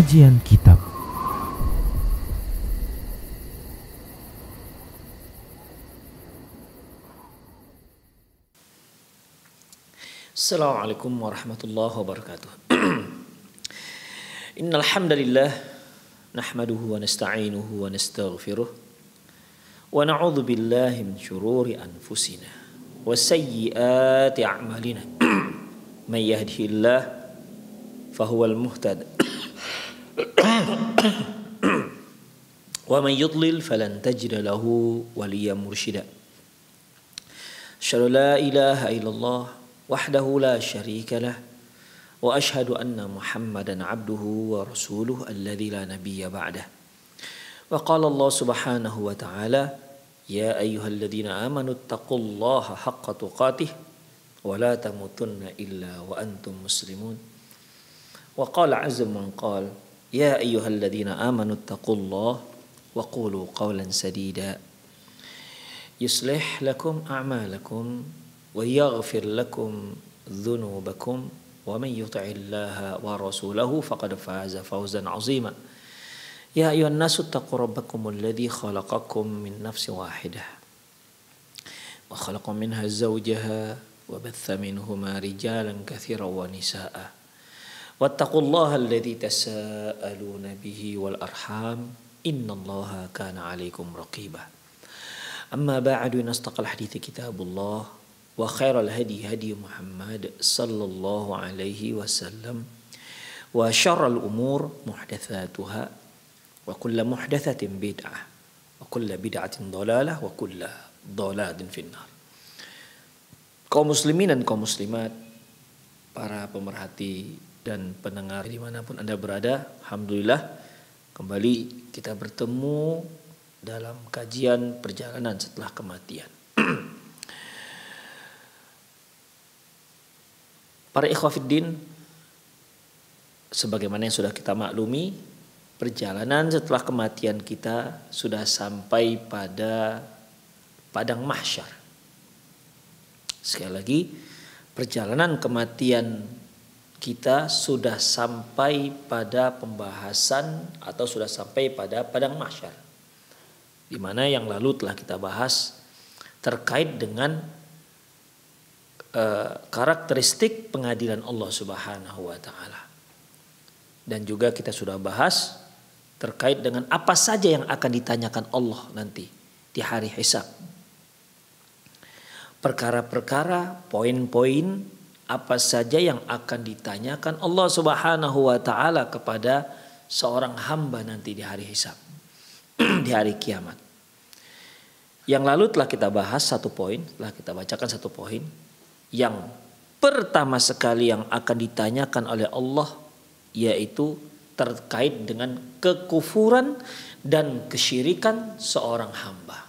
Kajian Kitab. Assalamualaikum warahmatullahi wabarakatuh. Innal hamdalillah nahmaduhu wa nasta'inuhu wa nastaghfiruh wa na'udzu billahi min shururi anfusina wa sayyiati a'malina. May yahdihillah fahuwal muhtad wa man yudlil falan tajida lahu waliyyan mursyida. Asyhadu la ilaha illallah wahdahu la syarika lah wa asyhadu anna Muhammadan abduhu wa rasuluhu alladzi la nabiyya ba'dah. Wa qala Allah subhanahu wa ta'ala ya ayyuhalladzina amanu taqullaha haqqa tuqatih wa la tamutunna illa wa antum muslimun. Wa qala azza man qala ya ayyuhalladzina amanu taqullaha wa qulu qawlan sadida yuslih lakum a'malakum wa yaghfir lakum dhunubakum wa man yuti'illaha wa rasulahu faqad faza fawzan 'azima. Ya ayyuhan nasu taqu rabbakumul ladzi khalaqakum min nafsin wahidah wa khalaqa minha zawjaha wa batha minhuma rijalan katsiran wa nisaa'a wattaqullaha alladzi tasaaluna bihi wal arham innallaha kana 'alaikum raqiba. Amma ba'du, nastaqal hadithi kitabullah wa khairal hadi hadi Muhammad sallallahu alaihi wasallam wa syarral umur muhdatsatuha wa kullu muhdatsatin bid'ah wa kullu bid'atin dhalalah wa kullu dhalalatin finnar. Kaum muslimin dan kaum muslimat, para pemerhati dan pendengar dimanapun Anda berada, alhamdulillah kembali kita bertemu dalam kajian perjalanan setelah kematian. Para ikhwafiddin, sebagaimana yang sudah kita maklumi, perjalanan setelah kematian kita sudah sampai pada padang mahsyar. Sekali lagi, perjalanan kematian kita sudah sampai pada pembahasan atau sudah sampai pada padang mahsyar, di mana yang lalu telah kita bahas terkait dengan karakteristik pengadilan Allah Subhanahu wa taala. Dan juga kita sudah bahas terkait dengan apa saja yang akan ditanyakan Allah nanti di hari hisab. Perkara-perkara, poin-poin apa saja yang akan ditanyakan Allah Subhanahu wa taala kepada seorang hamba nanti di hari hisab, di hari kiamat. Yang lalu telah kita bahas satu poin, telah kita bacakan satu poin. Yang pertama sekali yang akan ditanyakan oleh Allah yaitu terkait dengan kekufuran dan kesyirikan seorang hamba.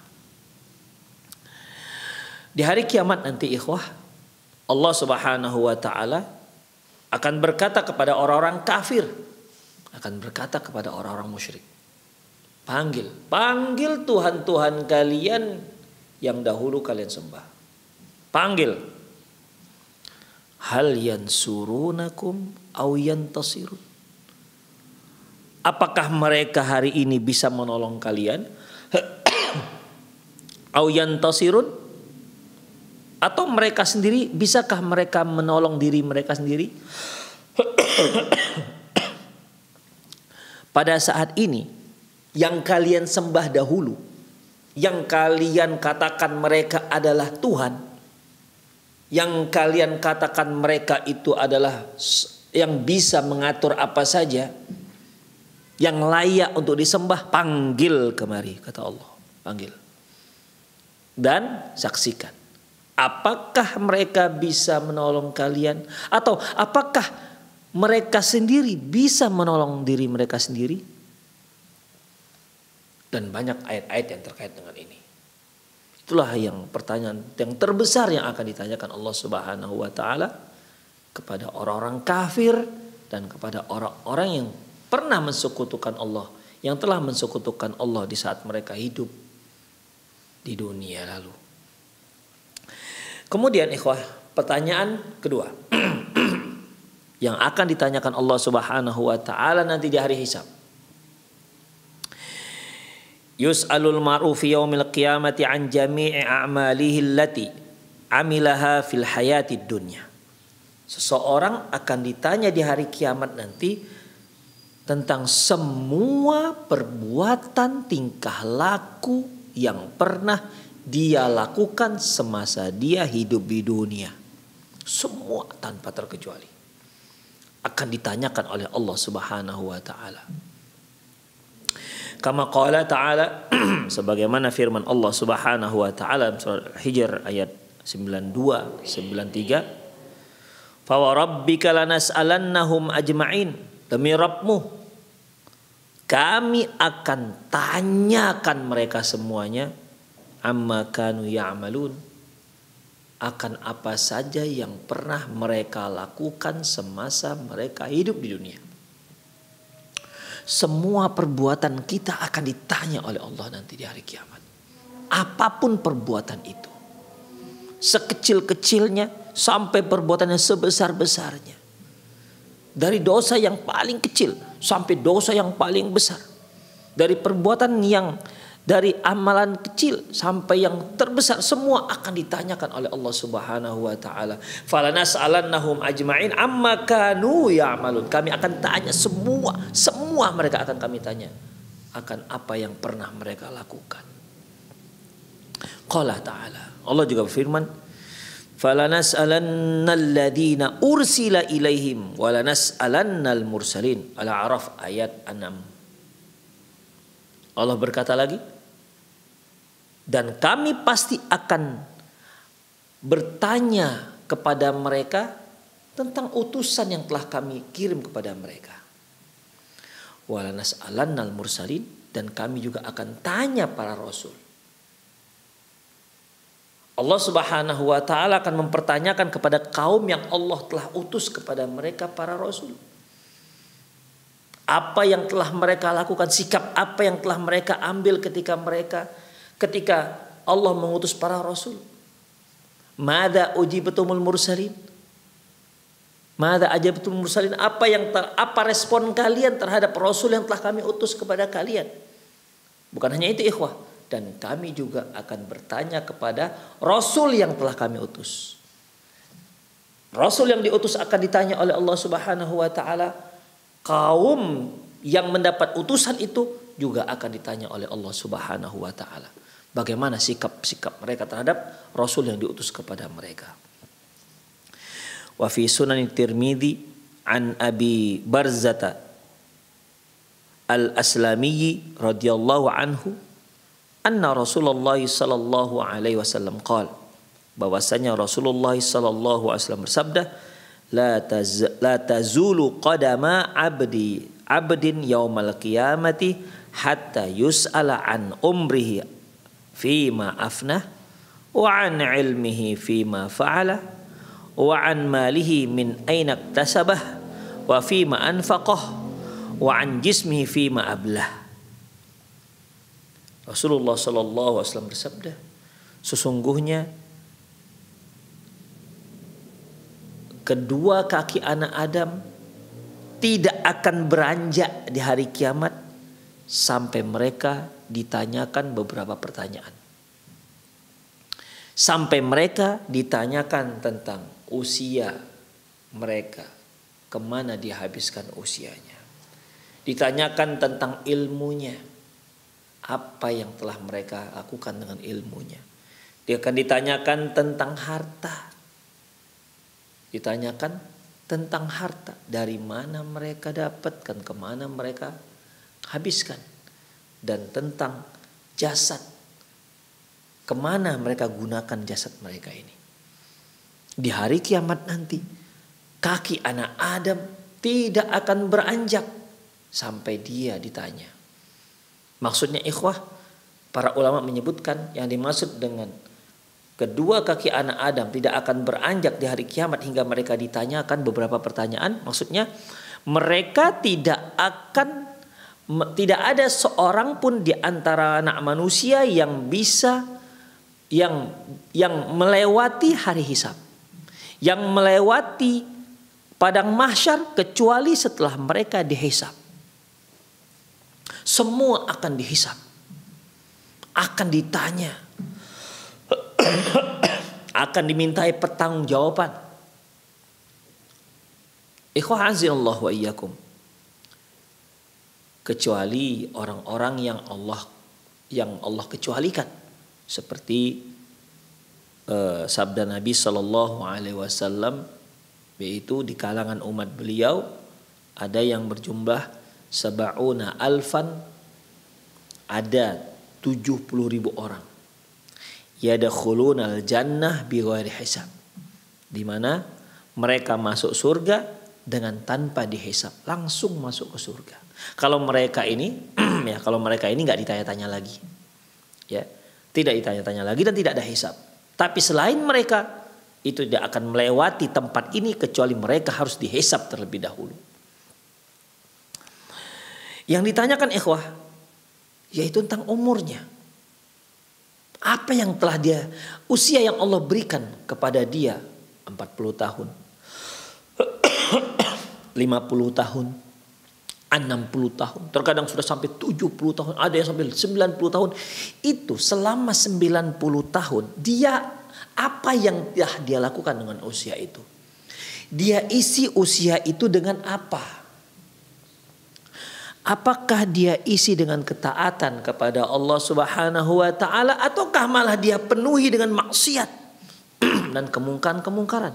Di hari kiamat nanti ikhwah, Allah Subhanahu wa taala akan berkata kepada orang-orang kafir, akan berkata kepada orang-orang musyrik, panggil Tuhan-Tuhan kalian yang dahulu kalian sembah. Panggil. Hal yansurunakum aw yantasirun. Apakah mereka hari ini bisa menolong kalian? Aw yantasirun? Atau mereka sendiri, bisakah mereka menolong diri mereka sendiri? Pada saat ini yang kalian sembah dahulu, yang kalian katakan mereka adalah Tuhan, yang kalian katakan mereka itu adalah yang bisa mengatur apa saja, yang layak untuk disembah, panggil kemari, kata Allah. Panggil. Dan saksikan. Apakah mereka bisa menolong kalian? Atau apakah mereka sendiri bisa menolong diri mereka sendiri? Dan banyak ayat-ayat yang terkait dengan ini. Itulah yang pertanyaan yang terbesar yang akan ditanyakan Allah Subhanahu wa taala kepada orang-orang kafir dan kepada orang-orang yang pernah mensekutukan Allah, yang telah mensekutukan Allah di saat mereka hidup di dunia lalu. Kemudian ikhwah, pertanyaan kedua yang akan ditanyakan Allah Subhanahu wa taala nanti di hari hisab. Yus'alul mar'u fi yaumil qiyamati an jami'i a'malihi allati amilaha fil hayatid dunya. Seseorang akan ditanya di hari kiamat nanti tentang semua perbuatan tingkah laku yang pernah dia lakukan semasa dia hidup di dunia. Semua tanpa terkecuali akan ditanyakan oleh Allah Subhanahu wa taala. Kama qala ta'ala sebagaimana firman Allah Subhanahu wa taala dalam surah Al-Hijr ayat 92 93, fa wa rabbika lanas'alannahum ajma'in, demi Rabbmu kami akan tanyakan mereka semuanya, amma kanu ya'malun, akan apa saja yang pernah mereka lakukan semasa mereka hidup di dunia. Semua perbuatan kita akan ditanya oleh Allah nanti di hari kiamat. Apapun perbuatan itu, sekecil-kecilnya sampai perbuatan yang sebesar-besarnya. Dari dosa yang paling kecil sampai dosa yang paling besar. Dari perbuatan yang dari amalan kecil sampai yang terbesar, semua akan ditanyakan oleh Allah Subhanahu wa taala. Falanas'alannahum ajma'in amma kanu ya'malun. Kami akan tanya semua mereka akan kami tanya akan apa yang pernah mereka lakukan. Qala ta'ala, Allah juga berfirman, falanas'alannal ladzina ursila ilaihim walanas'alannal mursalin. Al-A'raf ayat 6. Allah berkata lagi, dan kami pasti akan bertanya kepada mereka tentang utusan yang telah kami kirim kepada mereka. Walanas'alannal mursalin, dan kami juga akan tanya para rasul. Allah Subhanahu wa taala akan mempertanyakan kepada kaum yang Allah telah utus kepada mereka para rasul. Apa yang telah mereka lakukan, sikap apa yang telah mereka ambil ketika Allah mengutus para rasul. Mada ujibatumul mursalin? Mada ajabatumul mursalin? Apa respon kalian terhadap rasul yang telah kami utus kepada kalian? Bukan hanya itu ikhwah, dan kami juga akan bertanya kepada rasul yang telah kami utus. Rasul yang diutus akan ditanya oleh Allah Subhanahu wa taala. Kaum yang mendapat utusan itu juga akan ditanya oleh Allah Subhanahu wa taala. Bagaimana sikap mereka terhadap rasul yang diutus kepada mereka. Wa fi Sunan Tirmidzi an Abi Barzata Al-Aslami radhiyallahu anhu anna Rasulullah sallallahu alaihi wasallam qala, bahwasanya Rasulullah sallallahu alaihi wasallam bersabda, la tazulu qadama abdin yaumal qiyamati hatta yus'ala an umrihi fima afnah wa an ilmihi fima fa'ala wa an malihi min aina iktasabah wa fima anfaqah wa an jismihi fima ablah. Rasulullah sallallahu alaihi wasallam bersabda, sesungguhnya kedua kaki anak Adam tidak akan beranjak di hari kiamat sampai mereka ditanyakan beberapa pertanyaan. Sampai mereka ditanyakan tentang usia mereka, kemana dia habiskan usianya. Ditanyakan tentang ilmunya, apa yang telah mereka lakukan dengan ilmunya. Dia akan ditanyakan tentang harta. Ditanyakan tentang harta, dari mana mereka dapatkan, kemana mereka habiskan, dan tentang jasad, kemana mereka gunakan jasad mereka ini. Di hari kiamat nanti, kaki anak Adam tidak akan beranjak sampai dia ditanya. Maksudnya ikhwah, para ulama menyebutkan yang dimaksud dengan kedua kaki anak Adam tidak akan beranjak di hari kiamat hingga mereka ditanyakan beberapa pertanyaan. Maksudnya mereka tidak ada seorang pun di antara anak manusia yang bisa yang melewati hari hisab, yang melewati padang mahsyar kecuali setelah mereka dihisab. Semua akan dihisab, akan ditanya, akan dimintai pertanggungjawaban. Ikhwah azza wa iyyakum. Kecuali orang-orang yang Allah kecualikan, seperti sabda Nabi Sallallahu Alaihi Wasallam, yaitu di kalangan umat beliau ada yang berjumlah sab'una alfan, ada 70.000 orang, yadkhulunal jannah bighairi hisab, di mana mereka masuk surga dengan tanpa dihisab, langsung masuk ke surga. Kalau mereka ini kalau mereka ini nggak ditanya-tanya lagi, ya, tidak ditanya-tanya lagi dan tidak ada hisab. Tapi selain mereka itu tidak akan melewati tempat ini kecuali mereka harus dihisab terlebih dahulu. Yang ditanyakan ikhwah yaitu tentang umurnya. Apa yang telah dia, usia yang Allah berikan kepada dia, 40 tahun, 50 tahun, 60 tahun, terkadang sudah sampai 70 tahun, ada yang sampai 90 tahun. Itu selama 90 tahun dia, apa yang telah dia lakukan dengan usia itu? Dia isi usia itu dengan apa? Apakah dia isi dengan ketaatan kepada Allah Subhanahu wa taala, ataukah malah dia penuhi dengan maksiat dan kemungkaran-kemungkaran?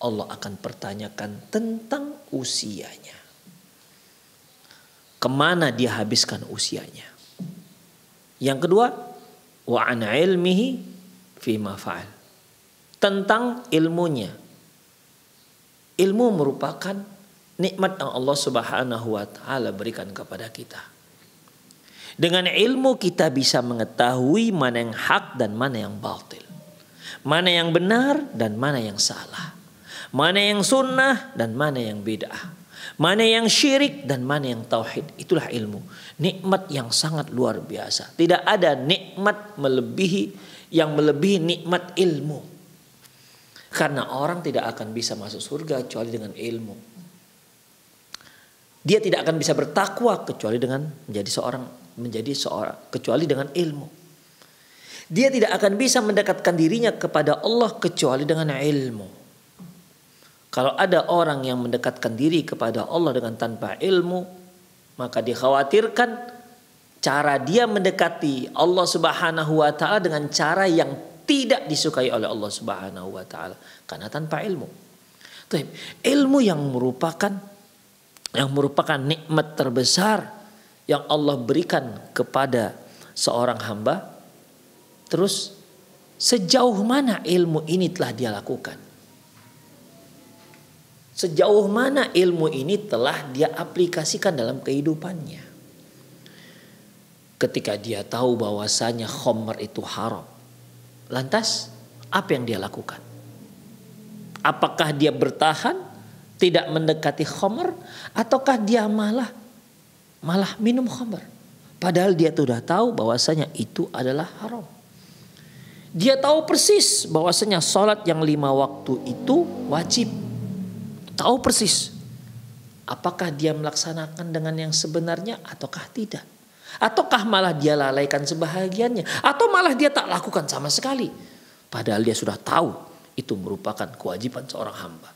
Allah akan pertanyakan tentang usianya. Kemana dia habiskan usianya? Yang kedua, wa an ilmihi fima fa'al. Tentang ilmunya. Ilmu merupakan nikmat yang Allah Subhanahu wa taala berikan kepada kita. Dengan ilmu kita bisa mengetahui mana yang hak dan mana yang batil. Mana yang benar dan mana yang salah. Mana yang sunnah dan mana yang bid'ah. Mana yang syirik dan mana yang tauhid. Itulah ilmu. Nikmat yang sangat luar biasa. Tidak ada nikmat yang melebihi nikmat ilmu. Karena orang tidak akan bisa masuk surga kecuali dengan ilmu. Dia tidak akan bisa bertakwa kecuali dengan menjadi seorang kecuali dengan ilmu. Dia tidak akan bisa mendekatkan dirinya kepada Allah kecuali dengan ilmu. Kalau ada orang yang mendekatkan diri kepada Allah dengan tanpa ilmu, maka dikhawatirkan cara dia mendekati Allah Subhanahu wa taala dengan cara yang tidak disukai oleh Allah Subhanahu wa taala karena tanpa ilmu. Ilmu yang merupakan nikmat terbesar yang Allah berikan kepada seorang hamba. Terus sejauh mana ilmu ini telah dia lakukan? Sejauh mana ilmu ini telah dia aplikasikan dalam kehidupannya? Ketika dia tahu bahwasanya khamr itu haram, lantas apa yang dia lakukan? Apakah dia bertahan tidak mendekati khamr, ataukah dia malah minum khamr? Padahal dia sudah tahu bahwasanya itu adalah haram. Dia tahu persis bahwasanya sholat yang 5 waktu itu wajib. Tahu persis. Apakah dia melaksanakan dengan yang sebenarnya ataukah tidak? Ataukah malah dia lalaikan sebahagiannya? Atau malah dia tak lakukan sama sekali? Padahal dia sudah tahu itu merupakan kewajiban seorang hamba.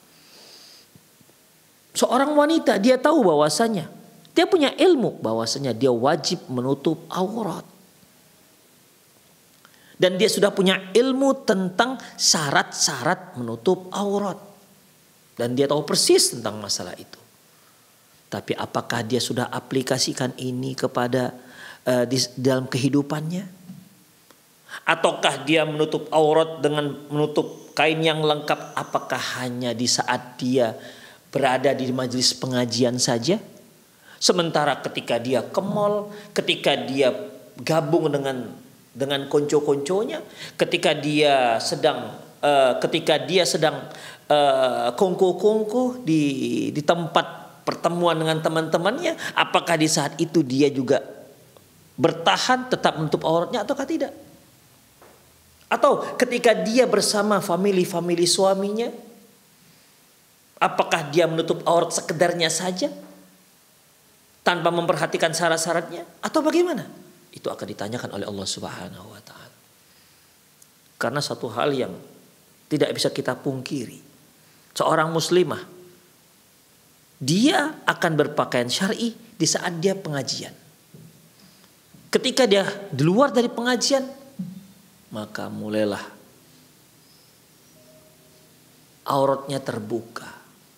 Seorang wanita dia tahu bahwasanya, dia punya ilmu bahwasanya dia wajib menutup aurat. Dan dia sudah punya ilmu tentang syarat-syarat menutup aurat. Dan dia tahu persis tentang masalah itu. Tapi apakah dia sudah aplikasikan ini kepada di dalam kehidupannya? Ataukah dia menutup aurat dengan menutup kain yang lengkap? Apakah hanya di saat dia berada di majelis pengajian saja? Sementara ketika dia ke mall, ketika dia gabung dengan konco-konconya, ketika dia sedang kongko-kongko di tempat pertemuan dengan teman-temannya, apakah di saat itu dia juga bertahan tetap menutup auratnya ataukah tidak? Atau ketika dia bersama famili suaminya, Apakah dia menutup aurat sekedarnya saja tanpa memperhatikan syarat-syaratnya atau bagaimana? Itu akan ditanyakan oleh Allah Subhanahu wa taala. Karena satu hal yang tidak bisa kita pungkiri, seorang muslimah dia akan berpakaian syar'i di saat dia pengajian. Ketika dia di luar dari pengajian, maka mulailah auratnya terbuka.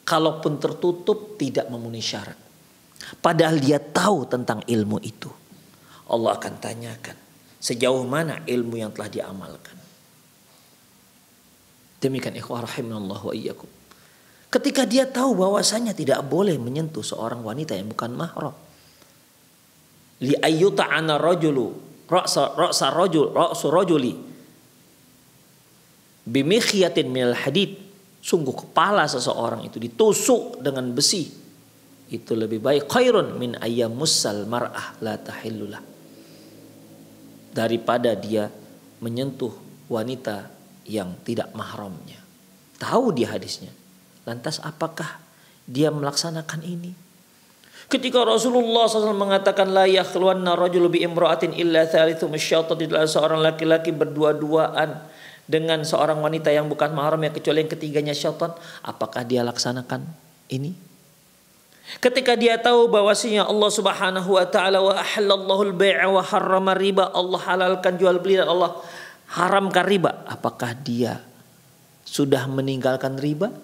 Kalaupun tertutup tidak memenuhi syarat. Padahal dia tahu tentang ilmu itu. Allah akan tanyakan sejauh mana ilmu yang telah diamalkan. Demikian ikhwah rahimanallah wa iyyakum. Ketika dia tahu bahwasanya tidak boleh menyentuh seorang wanita yang bukan mahram. Li ayyuta'ana rajulu ra'sa rajuli bimikhyatin minal hadid. Sungguh kepala seseorang itu ditusuk dengan besi. Itu lebih baik khairun min ayyamussal mar'ah la tahillulah. Daripada dia menyentuh wanita yang tidak mahramnya. Tahu dia hadisnya. Lantas apakah dia melaksanakan ini? Ketika Rasulullah SAW mengatakan la yakhluwanna rajulu bi imra'atin illa thalithu musyaitan, tidaklah seorang laki-laki berdua-duaan dengan seorang wanita yang bukan mahram ya kecuali yang ketiganya syaitan, apakah dia laksanakan ini? Ketika dia tahu bahwasanya Allah Subhanahu wa taala wa ahallallahu al-bai'a wa harrama riba, Allah halalkan jual beli dan Allah haramkan riba, apakah dia sudah meninggalkan riba?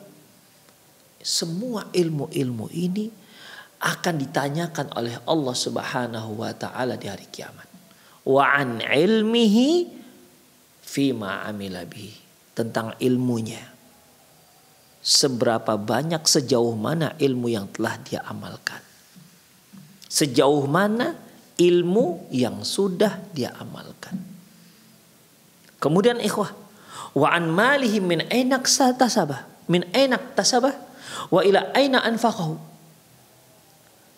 Semua ilmu-ilmu ini akan ditanyakan oleh Allah Subhanahu wa taala di hari kiamat. Wa an ilmihi fima amila bihi, tentang ilmunya. Seberapa banyak, sejauh mana ilmu yang telah dia amalkan. Sejauh mana ilmu yang sudah dia amalkan. Kemudian ikhwah, wa an malihi min aina tasabah, min aina tasabah wa ila aina anfaqahu.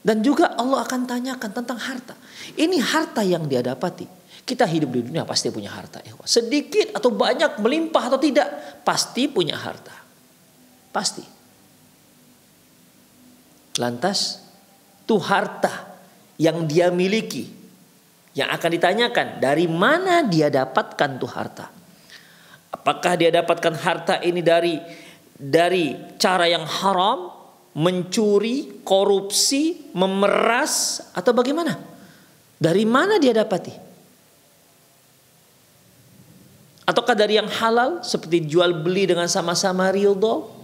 Dan juga Allah akan tanyakan tentang harta. Ini harta yang dia dapati. Kita hidup di dunia pasti punya harta. Sedikit atau banyak, melimpah atau tidak, pasti punya harta. Pasti. Lantas, tuh harta yang dia miliki, yang akan ditanyakan, dari mana dia dapatkan tuh harta? Apakah dia dapatkan harta ini dari cara yang haram, mencuri, korupsi, memeras, atau bagaimana? Dari mana dia dapati? Ataukah dari yang halal seperti jual beli dengan sama-sama ridho,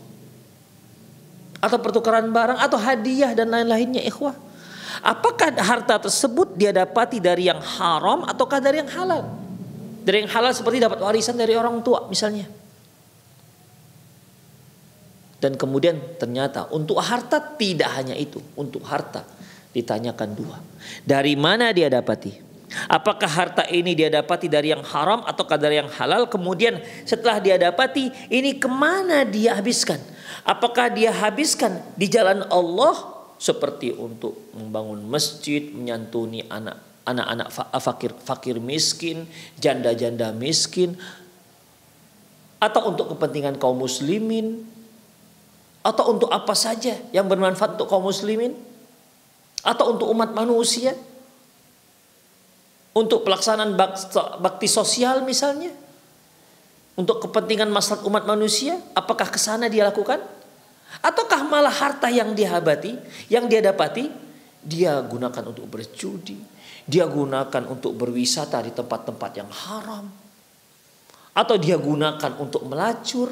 atau pertukaran barang, atau hadiah dan lain-lainnya ikhwah? Apakah harta tersebut dia dapati dari yang haram ataukah dari yang halal? Dari yang halal seperti dapat warisan dari orang tua misalnya. Dan kemudian ternyata untuk harta tidak hanya itu. Untuk harta ditanyakan dua. Dari mana dia dapati? Apakah harta ini dia dapati dari yang haram ataukah dari yang halal? Kemudian setelah dia dapati, ini kemana dia habiskan? Apakah dia habiskan di jalan Allah seperti untuk membangun masjid, menyantuni anak-anak fakir miskin, janda-janda miskin, atau untuk kepentingan kaum muslimin, atau untuk apa saja yang bermanfaat untuk kaum muslimin, atau untuk umat manusia? Untuk pelaksanaan bakti sosial misalnya, untuk kepentingan maslahat umat manusia, apakah kesana dia lakukan? Ataukah malah harta yang dia dapati, dia gunakan untuk berjudi, dia gunakan untuk berwisata di tempat-tempat yang haram, atau dia gunakan untuk melacur,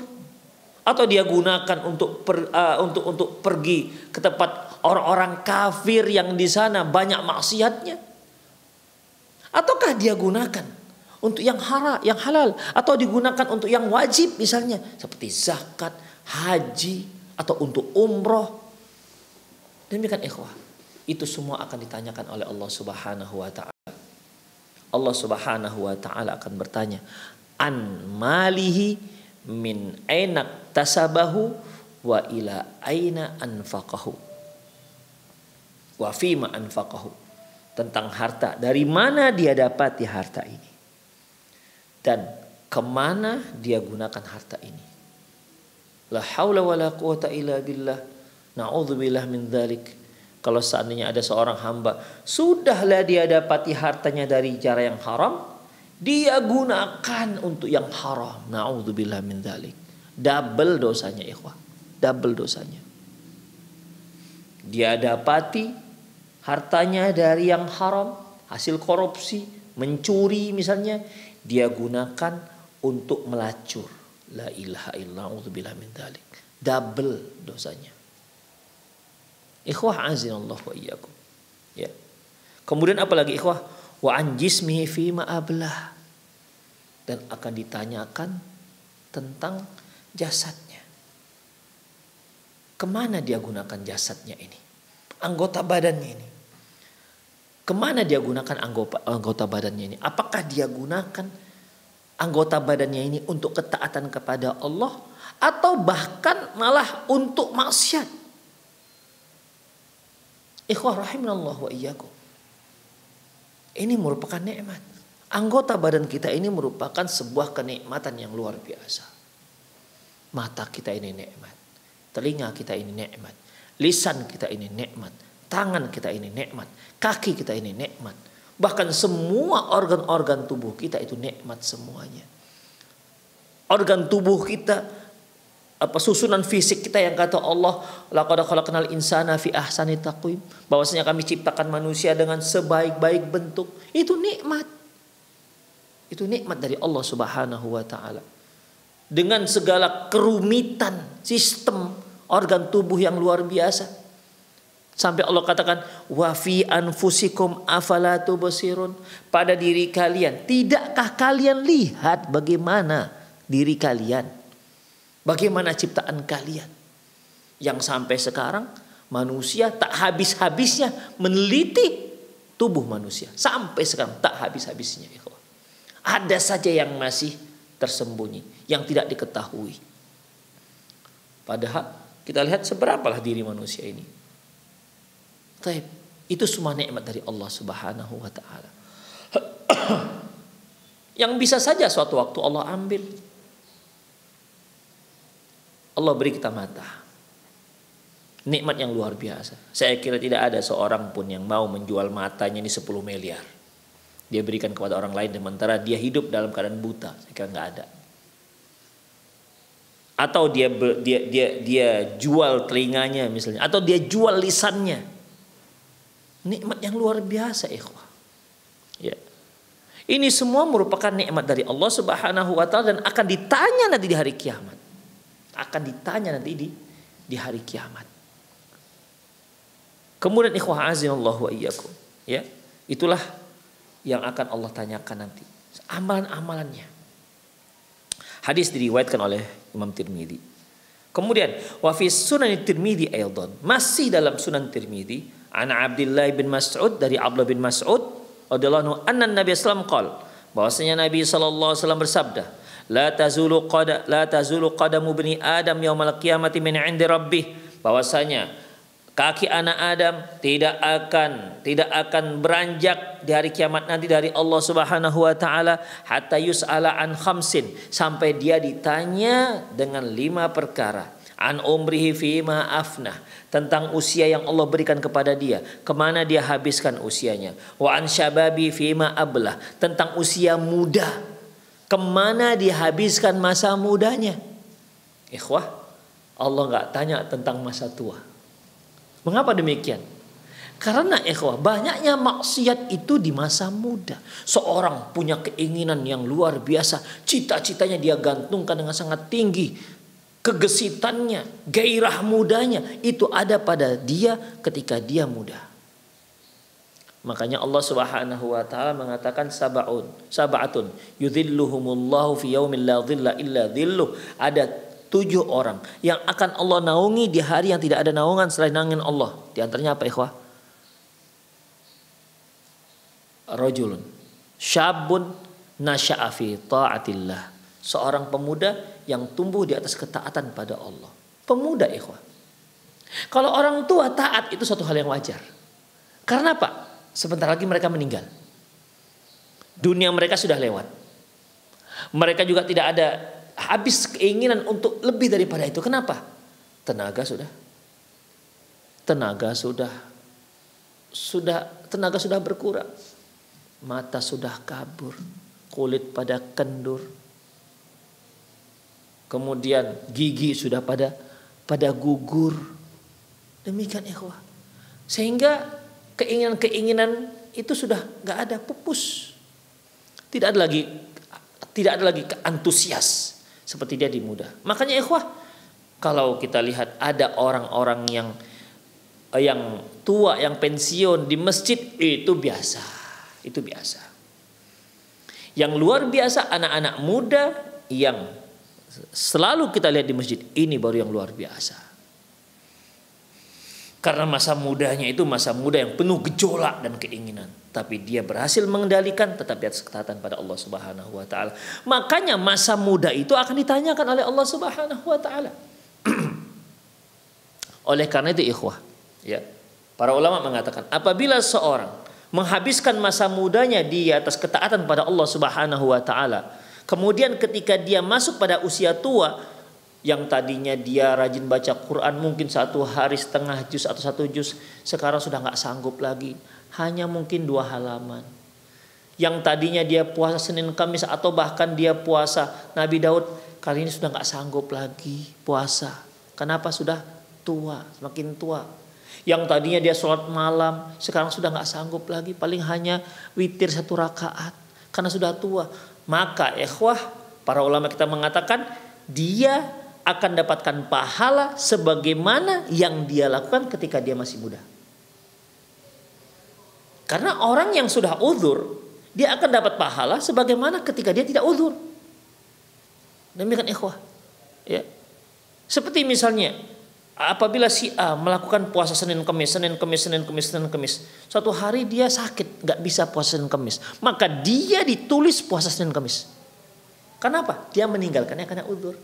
atau dia gunakan untuk pergi ke tempat orang-orang kafir yang di sana banyak maksiatnya? Ataukah dia gunakan untuk yang halal, atau digunakan untuk yang wajib misalnya seperti zakat, haji, atau untuk umroh? Demikian ikhwah, itu semua akan ditanyakan oleh Allah Subhanahu wa taala. Allah Subhanahu wa taala akan bertanya, an malihi min aina tasabahu wa ila aina anfaqahu wa fima anfaqahu. Tentang harta, dari mana dia dapati harta ini dan kemana dia gunakan harta ini. La haula wala quwata illa billah. Na'udzubillah min dzalik. Kalau seandainya ada seorang hamba, sudahlah dia dapati hartanya dari cara yang haram, dia gunakan untuk yang haram. Na'udzubillah min dzalik. Double dosanya ikhwah. Double dosanya. Dia dapati hartanya dari yang haram, hasil korupsi, mencuri misalnya, dia gunakan untuk melacur. La ilaha illallah, na'udzubillah min dzalik. Double dosanya. Ikhwah azinallah wa iyyakum. Ya. Kemudian apalagi ikhwah? Wa an jismihi fima ablah. Dan akan ditanyakan tentang jasadnya. Kemana dia gunakan jasadnya ini? Anggota badannya ini. Kemana dia gunakan anggota badannya ini? Apakah dia gunakan anggota badannya ini untuk ketaatan kepada Allah, atau bahkan malah untuk maksiat? Ikhwah rahimanallah wa iyyakum. Ini merupakan nikmat. Anggota badan kita ini merupakan sebuah kenikmatan yang luar biasa. Mata kita ini nikmat. Telinga kita ini nikmat. Lisan kita ini nikmat. Tangan kita ini nikmat. Kaki kita ini nikmat. Bahkan semua organ-organ tubuh kita itu nikmat semuanya. Organ tubuh kita, susunan fisik kita yang kata Allah, laqad khalaqnal insana fi ahsani taqwim, bahwasanya kami ciptakan manusia dengan sebaik-baik bentuk. Itu nikmat. Itu nikmat dari Allah Subhanahu wa taala. Dengan segala kerumitan sistem organ tubuh yang luar biasa. Sampai Allah katakan, wa fi anfusikum afala tubsirun, pada diri kalian, tidakkah kalian lihat bagaimana diri kalian? Bagaimana ciptaan kalian? Yang sampai sekarang manusia tak habis-habisnya meneliti tubuh manusia. Sampai sekarang tak habis-habisnya. Ada saja yang masih tersembunyi, yang tidak diketahui. Padahal kita lihat seberapalah diri manusia ini. Taib, itu semua nikmat dari Allah Subhanahu wa taala. Yang bisa saja suatu waktu Allah ambil. Allah beri kita mata. Nikmat yang luar biasa. Saya kira tidak ada seorang pun yang mau menjual matanya ini 10 miliar. Dia berikan kepada orang lain, sementara dia hidup dalam keadaan buta. Saya kira nggak ada. Atau dia jual telinganya misalnya, atau dia jual lisannya. Nikmat yang luar biasa, ikhwah. Ya. Ini semua merupakan nikmat dari Allah Subhanahu wa taala dan akan ditanya nanti di hari kiamat. Akan ditanya nanti di hari kiamat. Kemudian ikhwah azinallahu wa iyyakum, ya. Itulah yang akan Allah tanyakan nanti. Amalan-amalannya. Hadis diriwayatkan oleh Imam Tirmidzi. Kemudian wa fi Sunan Tirmidzi aidan, masih dalam Sunan Tirmidzi, an Abdullah bin Mas'ud, dari Abdullah bin Mas'ud radhiyallahu anhu, anna Nabi sallallahu alaihi wasallam qala, bahwasanya Nabi sallallahu alaihi wasallam bersabda, La tazulu qadamu bani Adam yaumal qiyamati min 'indi rabbih, bahwasanya kaki anak Adam tidak akan beranjak di hari kiamat nanti dari Allah Subhanahu wa taala, hatta yus'ala an khamsin, sampai dia ditanya dengan 5 perkara. An umrihi fima afnah, tentang usia yang Allah berikan kepada dia, kemana dia habiskan usianya. Wa an syababi fima ablah, tentang usia muda, kemana dihabiskan masa mudanya. Ikhwah, Allah nggak tanya tentang masa tua. Mengapa demikian? Karena ikhwah, banyaknya maksiat itu di masa muda. Seorang punya keinginan yang luar biasa, cita-citanya dia gantungkan dengan sangat tinggi. Kegesitannya, gairah mudanya itu ada pada dia ketika dia muda. Makanya Allah Subhanahu wa taala mengatakan sab'atun yudhilluhumullahu fi yaumin la dhilla illa dhilluh. Ada 7 orang yang akan Allah naungi di hari yang tidak ada naungan selain naungan Allah. Di antaranya apa ikhwah? Rajulun syabun nasya'a fi ta'atillah. Seorang pemuda yang tumbuh di atas ketaatan pada Allah. Pemuda ikhwah. Kalau orang tua taat itu suatu hal yang wajar. Karena apa? Sebentar lagi mereka meninggal. Dunia mereka sudah lewat. Mereka juga tidak ada habis keinginan untuk lebih daripada itu. Kenapa? Tenaga sudah berkurang. Mata sudah kabur, kulit pada kendur. Kemudian gigi sudah pada gugur. Demikian ikhwah. Sehingga keinginan-keinginan itu sudah nggak ada, pupus. Tidak ada lagi antusias seperti dia di muda. Makanya ikhwah, kalau kita lihat ada orang-orang yang tua, yang pensiun di masjid, itu biasa. Itu biasa. Yang luar biasa anak-anak muda yang selalu kita lihat di masjid, ini baru yang luar biasa. Karena masa mudanya itu masa muda yang penuh gejolak dan keinginan, tapi dia berhasil mengendalikan tetap di atas ketaatan pada Allah Subhanahu wa taala. Makanya masa muda itu akan ditanyakan oleh Allah Subhanahu wa taala. Oleh karena itu ikhwah, ya, para ulama mengatakan apabila seorang menghabiskan masa mudanya di atas ketaatan pada Allah Subhanahu wa taala, kemudian ketika dia masuk pada usia tua, yang tadinya dia rajin baca Quran mungkin 1 hari setengah juz atau 1 juz, sekarang sudah nggak sanggup lagi, hanya mungkin 2 halaman. Yang tadinya dia puasa Senin Kamis atau bahkan dia puasa Nabi Daud, kali ini sudah nggak sanggup lagi puasa. Kenapa? Sudah tua, semakin tua. Yang tadinya dia sholat malam, sekarang sudah nggak sanggup lagi, paling hanya witir 1 rakaat karena sudah tua. Maka ikhwah, para ulama kita mengatakan dia akan dapatkan pahala sebagaimana yang dia lakukan ketika dia masih muda. Karena orang yang sudah uzur, dia akan dapat pahala sebagaimana ketika dia tidak uzur. Demikian ikhwah. Ya. Seperti misalnya apabila si A melakukan puasa Senin Kamis, suatu hari dia sakit, nggak bisa puasa Senin Kamis, maka dia ditulis puasa Senin Kamis. Kenapa? Dia meninggalkannya karena uzur.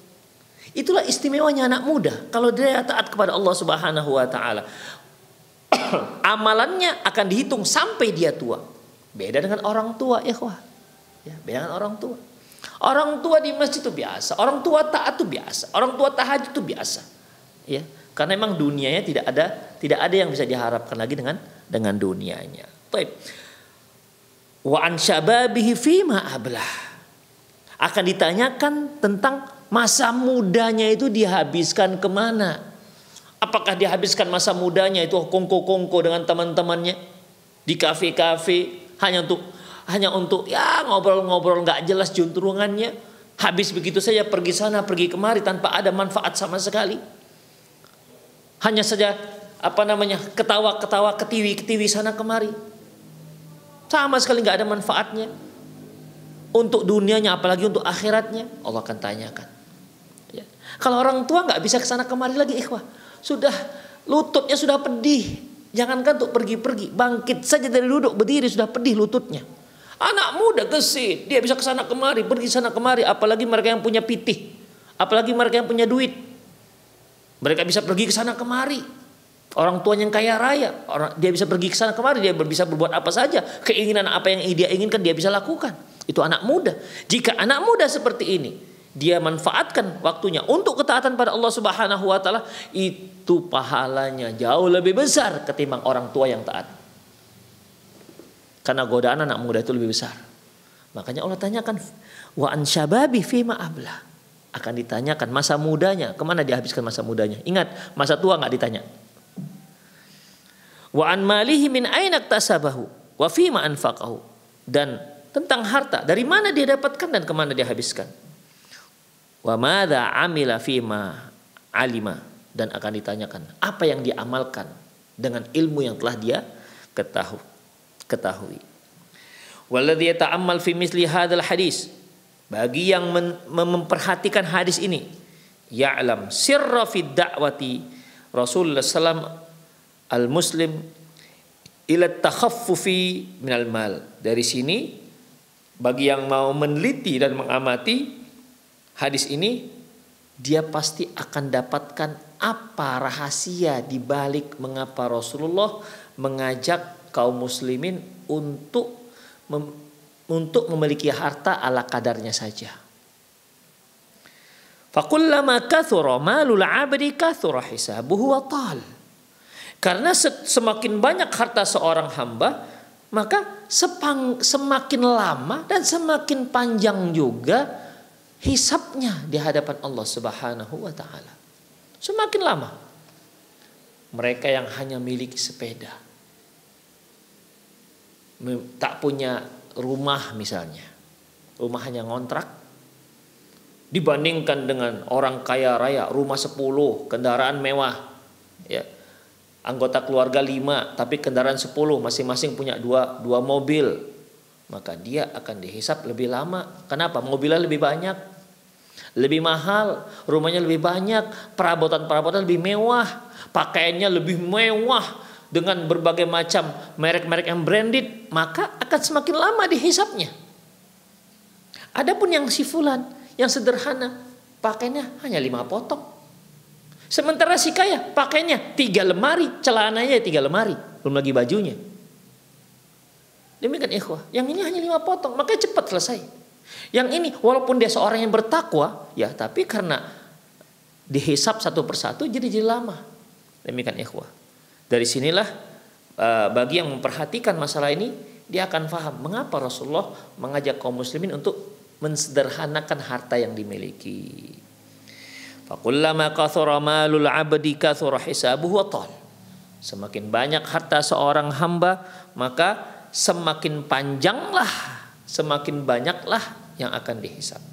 Itulah istimewanya anak muda. Kalau dia taat kepada Allah Subhanahu wa taala, amalannya akan dihitung sampai dia tua. Beda dengan orang tua, ikhwah. Ya, beda dengan orang tua. Orang tua di masjid itu biasa, orang tua taat itu biasa, orang tua tahajud itu biasa. Ya, karena memang dunianya tidak ada yang bisa diharapkan lagi dengan dunianya. Baik. Wa an syababihi fima ablah. Akan ditanyakan tentang masa mudanya itu dihabiskan kemana? Apakah dihabiskan masa mudanya itu kongko-kongko dengan teman-temannya di kafe-kafe hanya untuk ya ngobrol-ngobrol nggak jelas juntrungannya, habis begitu saja pergi sana pergi kemari tanpa ada manfaat sama sekali. Hanya saja ketawa-ketawa, ketiwi-ketiwi sana kemari, sama sekali nggak ada manfaatnya untuk dunianya apalagi untuk akhiratnya. Allah akan tanyakan. Kalau orang tua nggak bisa kesana kemari lagi ikhwah, sudah lututnya sudah pedih, jangankan untuk pergi-pergi, bangkit saja dari duduk berdiri sudah pedih lututnya. Anak muda gesit, dia bisa kesana kemari, pergi sana kemari, apalagi mereka yang punya pitih, apalagi mereka yang punya duit, mereka bisa pergi kesana kemari. Orang tuanya yang kaya raya, dia bisa pergi kesana kemari, dia bisa berbuat apa saja, keinginan apa yang dia inginkan dia bisa lakukan. Itu anak muda. Jika anak muda seperti ini, dia manfaatkan waktunya untuk ketaatan pada Allah Subhanahu wa taala, itu pahalanya jauh lebih besar ketimbang orang tua yang taat. Karena godaan anak muda itu lebih besar. Makanya Allah tanyakan wa an syababi fima ablah. Akan ditanyakan masa mudanya, kemana dia habiskan masa mudanya. Ingat, masa tua enggak ditanya. Wa an malihi min aina iktasabahu wa fima anfaqahu. Dan tentang harta, dari mana dia dapatkan dan kemana dia habiskan. Wa madza amila fima alima, dan akan ditanyakan apa yang dia amalkan dengan ilmu yang telah dia ketahui. Walladzi yata'ammal fi misli hadzal hadis, bagi yang memperhatikan hadis ini, ya'lam sirra fi da'wati Rasulullah sallam al muslim ila takhaffufi minal mal. Dari sini bagi yang mau meneliti dan mengamati hadis ini, dia pasti akan dapatkan apa rahasia di balik mengapa Rasulullah mengajak kaum muslimin untuk memiliki harta ala kadarnya saja. Fakullama kathura malul 'abdi kathura hisabuhu wa tal. Karena semakin banyak harta seorang hamba, maka semakin lama dan semakin panjang juga hisabnya di hadapan Allah Subhanahu wa taala. Semakin lama. Mereka yang hanya miliki sepeda, tak punya rumah misalnya, rumah hanya ngontrak, dibandingkan dengan orang kaya raya, rumah 10, kendaraan mewah, ya, anggota keluarga 5, tapi kendaraan 10, masing-masing punya dua mobil, maka dia akan dihisap lebih lama. Kenapa? Mobilnya lebih banyak, lebih mahal, rumahnya lebih banyak, perabotan-perabotan lebih mewah, pakaiannya lebih mewah dengan berbagai macam merek-merek yang branded, maka akan semakin lama dihisapnya. Adapun yang si fulan, yang sederhana, pakainya hanya 5 potong. Sementara si kaya pakainya 3 lemari, celananya 3 lemari, belum lagi bajunya. Demikian ikhwah, yang ini hanya 5 potong, makanya cepat selesai. Yang ini walaupun dia seorang yang bertakwa, ya tapi karena dihisap satu persatu jadi lama. Demikian ikhwah. Dari sinilah bagi yang memperhatikan masalah ini, dia akan paham mengapa Rasulullah mengajak kaum muslimin untuk mensederhanakan harta yang dimiliki. Fakullama kathura malul 'abdi kathura hisabuhu wa tal. Semakin banyak harta seorang hamba, maka semakin panjanglah, semakin banyaklah yang akan dihisab.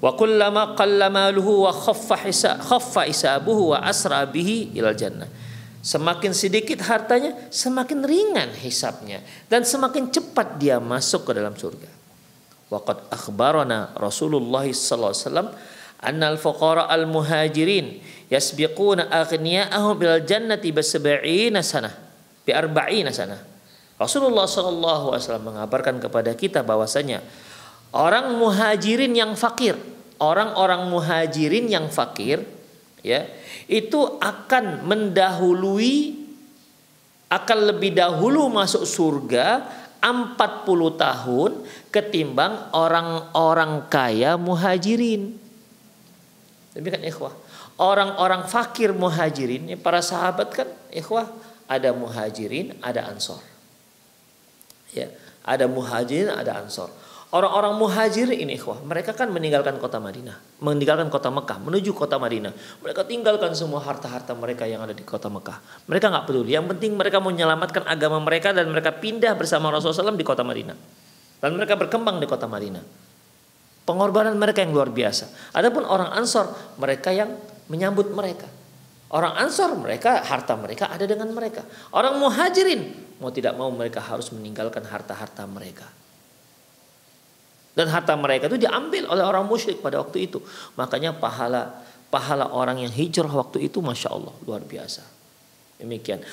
Wa kullama qalla maluhu wa khaffa hisabuhu wa asra bihi ilal jannah. Semakin sedikit hartanya, semakin ringan hisabnya dan semakin cepat dia masuk ke dalam surga. Waqad akhbarana Rasulullah sallallahu alaihi wasallam annal fuqara al muhajirin yasbiquna aghniya'ahum bil jannati bi 70 sanah, bi 40 sanah. Rasulullah sallallahu alaihi wasallam mengabarkan kepada kita bahwasanya orang muhajirin yang fakir, orang-orang muhajirin yang fakir, ya, itu akan lebih dahulu masuk surga 40 tahun ketimbang orang-orang kaya muhajirin. Demikian ikhwah. Orang-orang fakir muhajirin, para sahabat kan ikhwah, ada muhajirin, ada ansor. Ya, ada muhajirin, ada ansor. Orang-orang muhajirin ini ikhwah, mereka kan meninggalkan kota Madinah, meninggalkan kota Mekah, menuju kota Madinah. Mereka tinggalkan semua harta-harta mereka yang ada di kota Mekah. Mereka nggak peduli. Yang penting mereka menyelamatkan agama mereka dan mereka pindah bersama Rasulullah SAW di kota Madinah. Dan mereka berkembang di kota Madinah. Pengorbanan mereka yang luar biasa. Adapun orang Ansor, mereka yang menyambut mereka. Orang Ansor, mereka harta mereka ada dengan mereka. Orang Muhajirin, mau tidak mau mereka harus meninggalkan harta-harta mereka. Dan harta mereka itu diambil oleh orang musyrik pada waktu itu. Makanya pahala orang yang hijrah waktu itu, masya Allah, luar biasa. Demikian.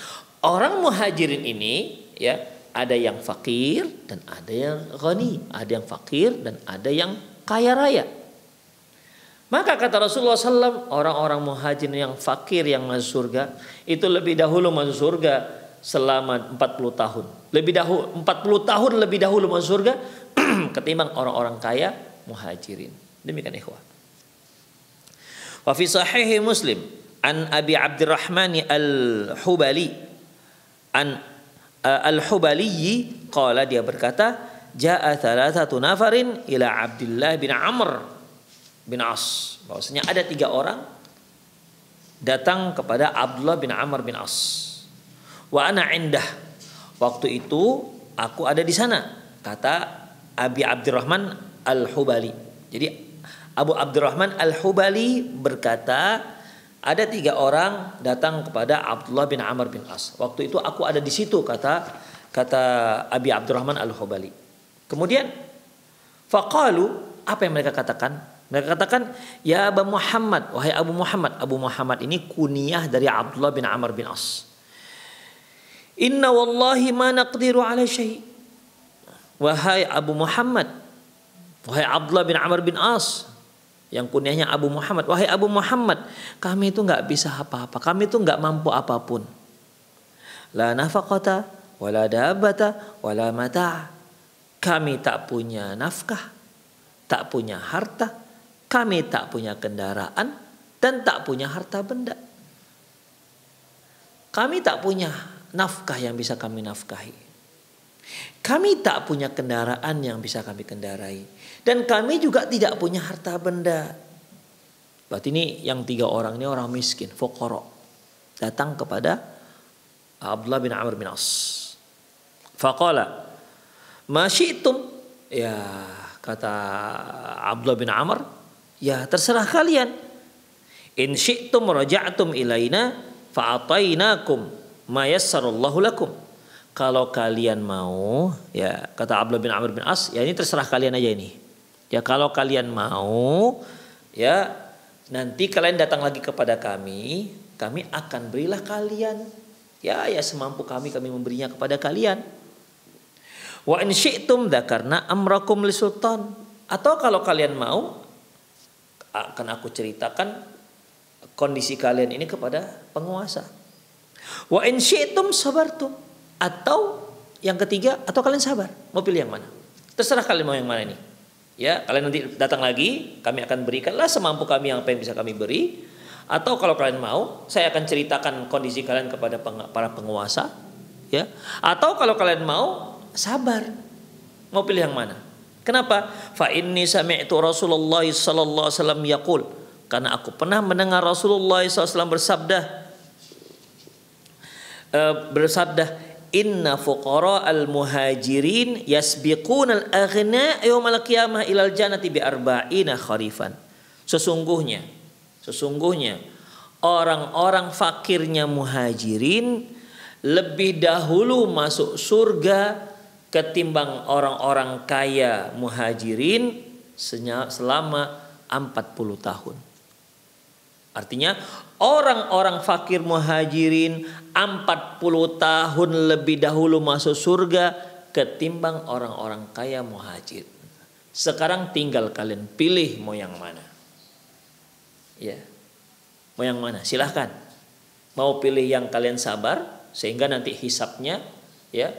Orang Muhajirin ini, ya, ada yang fakir dan ada yang ghani, ada yang fakir dan ada yang kaya raya. Maka kata Rasulullah SAW, orang-orang muhajirin yang fakir yang masuk surga itu lebih dahulu masuk surga selama 40 tahun. 40 tahun lebih dahulu masuk surga ketimbang orang-orang kaya muhajirin. Demikian ikhwah. Wa fi sahih Muslim an Abi Abdurrahman al-Hubali al-Hubali qala, dia berkata, jaa thalathatu nafarin ila Abdullah bin Amr bin As. Bahwasanya ada 3 orang datang kepada Abdullah bin Amr bin As. Wa ana indah. Waktu itu aku ada di sana, kata Abi Abdurrahman al-Hubali. Jadi Abu Abdurrahman al-Hubali berkata, ada 3 orang datang kepada Abdullah bin Amr bin As. Waktu itu aku ada di situ, kata Abi Abdurrahman al-Hubali. Kemudian faqalu, apa yang mereka katakan? Mereka katakan, ya Abu Muhammad, wahai Abu Muhammad. Abu Muhammad ini kunyah dari Abdullah bin Amr bin As. Inna wallahi ma naqdiru ala syai'. Wahai Abu Muhammad, wahai Abdullah bin Amr bin As, yang kunyahnya Abu Muhammad, wahai Abu Muhammad, kami itu nggak bisa apa-apa, kami itu nggak mampu apapun. La nafaqata, wala dabata, wala mata'. Kami tak punya nafkah, tak punya harta, Kami tak punya kendaraan dan tak punya harta benda. Kami tak punya nafkah yang bisa kami nafkahi. Kami tak punya kendaraan yang bisa kami kendarai. Dan kami juga tidak punya harta benda. Berarti ini yang 3 orang ini orang miskin, fuqara. Datang kepada Abdullah bin Amr bin As. Faqala ma syi'tum. Ya, kata Abdullah bin Amr, ya terserah kalian. In syi'tum raja'tum ilaina fa'atainakum ma yassarallahu lakum. Kalau kalian mau, ya kata Abdullah bin Amr bin As, ya ini terserah kalian aja ini. Ya kalau kalian mau, ya nanti kalian datang lagi kepada kami akan berilah kalian. Ya semampu kami memberinya kepada kalian. Wa in syi'tum dzakarna amrakum li sultan. Atau kalau kalian mau, akan aku ceritakan kondisi kalian ini kepada penguasa. Wa in syi'tum sabartum. Atau yang ketiga, atau kalian sabar. Mau pilih yang mana? Terserah kalian mau yang mana ini. Ya, kalian nanti datang lagi, kami akan berikanlah semampu kami yang apa yang bisa kami beri. Atau kalau kalian mau, saya akan ceritakan kondisi kalian kepada para penguasa. Ya, atau kalau kalian mau, sabar. Mau pilih yang mana? Kenapa? Fa inni sami'tu Rasulullah sallallahu alaihi wasallam yaqul. Karena aku pernah mendengar Rasulullah SAW bersabda, inna fuqara al-muhajirin yasbiquna al-aghna yaumal qiyamah ilal jannati bi arba'ina kharifan. Sesungguhnya orang-orang fakirnya muhajirin lebih dahulu masuk surga ketimbang orang-orang kaya muhajirin selama 40 tahun. Artinya orang-orang fakir muhajirin 40 tahun lebih dahulu masuk surga ketimbang orang-orang kaya muhajir. Sekarang tinggal kalian pilih mau yang mana. Ya. Mau yang mana? Silahkan. Mau pilih yang kalian sabar sehingga nanti hisapnya ya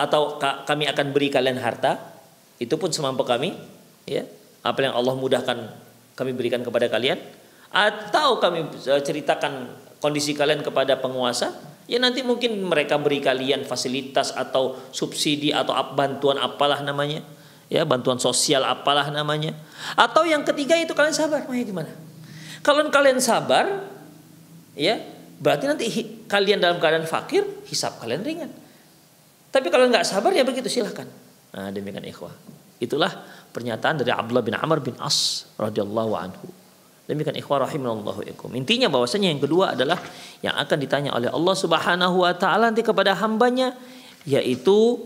atau kami akan beri kalian harta, itu pun semampu kami, ya. Apa yang Allah mudahkan kami berikan kepada kalian, atau kami ceritakan kondisi kalian kepada penguasa, ya nanti mungkin mereka beri kalian fasilitas atau subsidi atau bantuan apalah namanya, ya bantuan sosial apalah namanya. Atau yang ketiga itu kalian sabar, mau gimana? Kalau kalian sabar, ya berarti nanti kalian dalam keadaan fakir, hisab kalian ringan. Tapi kalau nggak sabar ya begitu, silahkan. Nah demikian ikhwah. Itulah pernyataan dari Abdullah bin Amr bin As radhiyallahu anhu. Demikian ikhwah rahimallahu ikum. Intinya bahwasanya yang kedua adalah yang akan ditanya oleh Allah Subhanahu wa taala nanti kepada hambanya, yaitu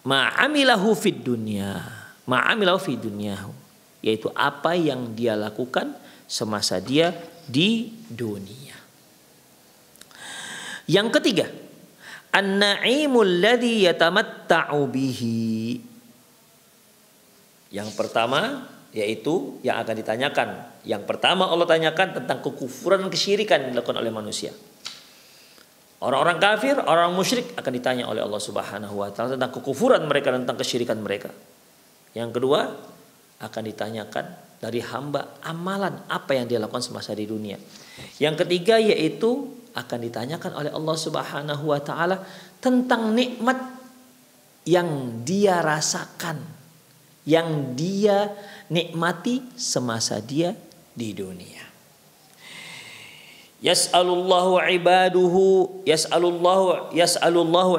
ma'amilahu fid dunya. Ma'amilahu fid dunyahu, yaitu apa yang dia lakukan semasa dia di dunia. Yang ketiga, an-na'imul ladzi yatamatta'u bihi. Yang pertama yaitu yang akan ditanyakan. Yang pertama Allah tanyakan tentang kekufuran dan kesyirikan yang dilakukan oleh manusia. Orang-orang kafir, orang musyrik akan ditanya oleh Allah Subhanahu wa taala tentang kekufuran mereka, tentang kesyirikan mereka. Yang kedua akan ditanyakan dari hamba amalan apa yang dia lakukan semasa di dunia. Yang ketiga yaitu akan ditanyakan oleh Allah Subhanahu wa taala tentang nikmat yang dia rasakan, yang dia nikmati semasa dia di dunia. Yas'alullahu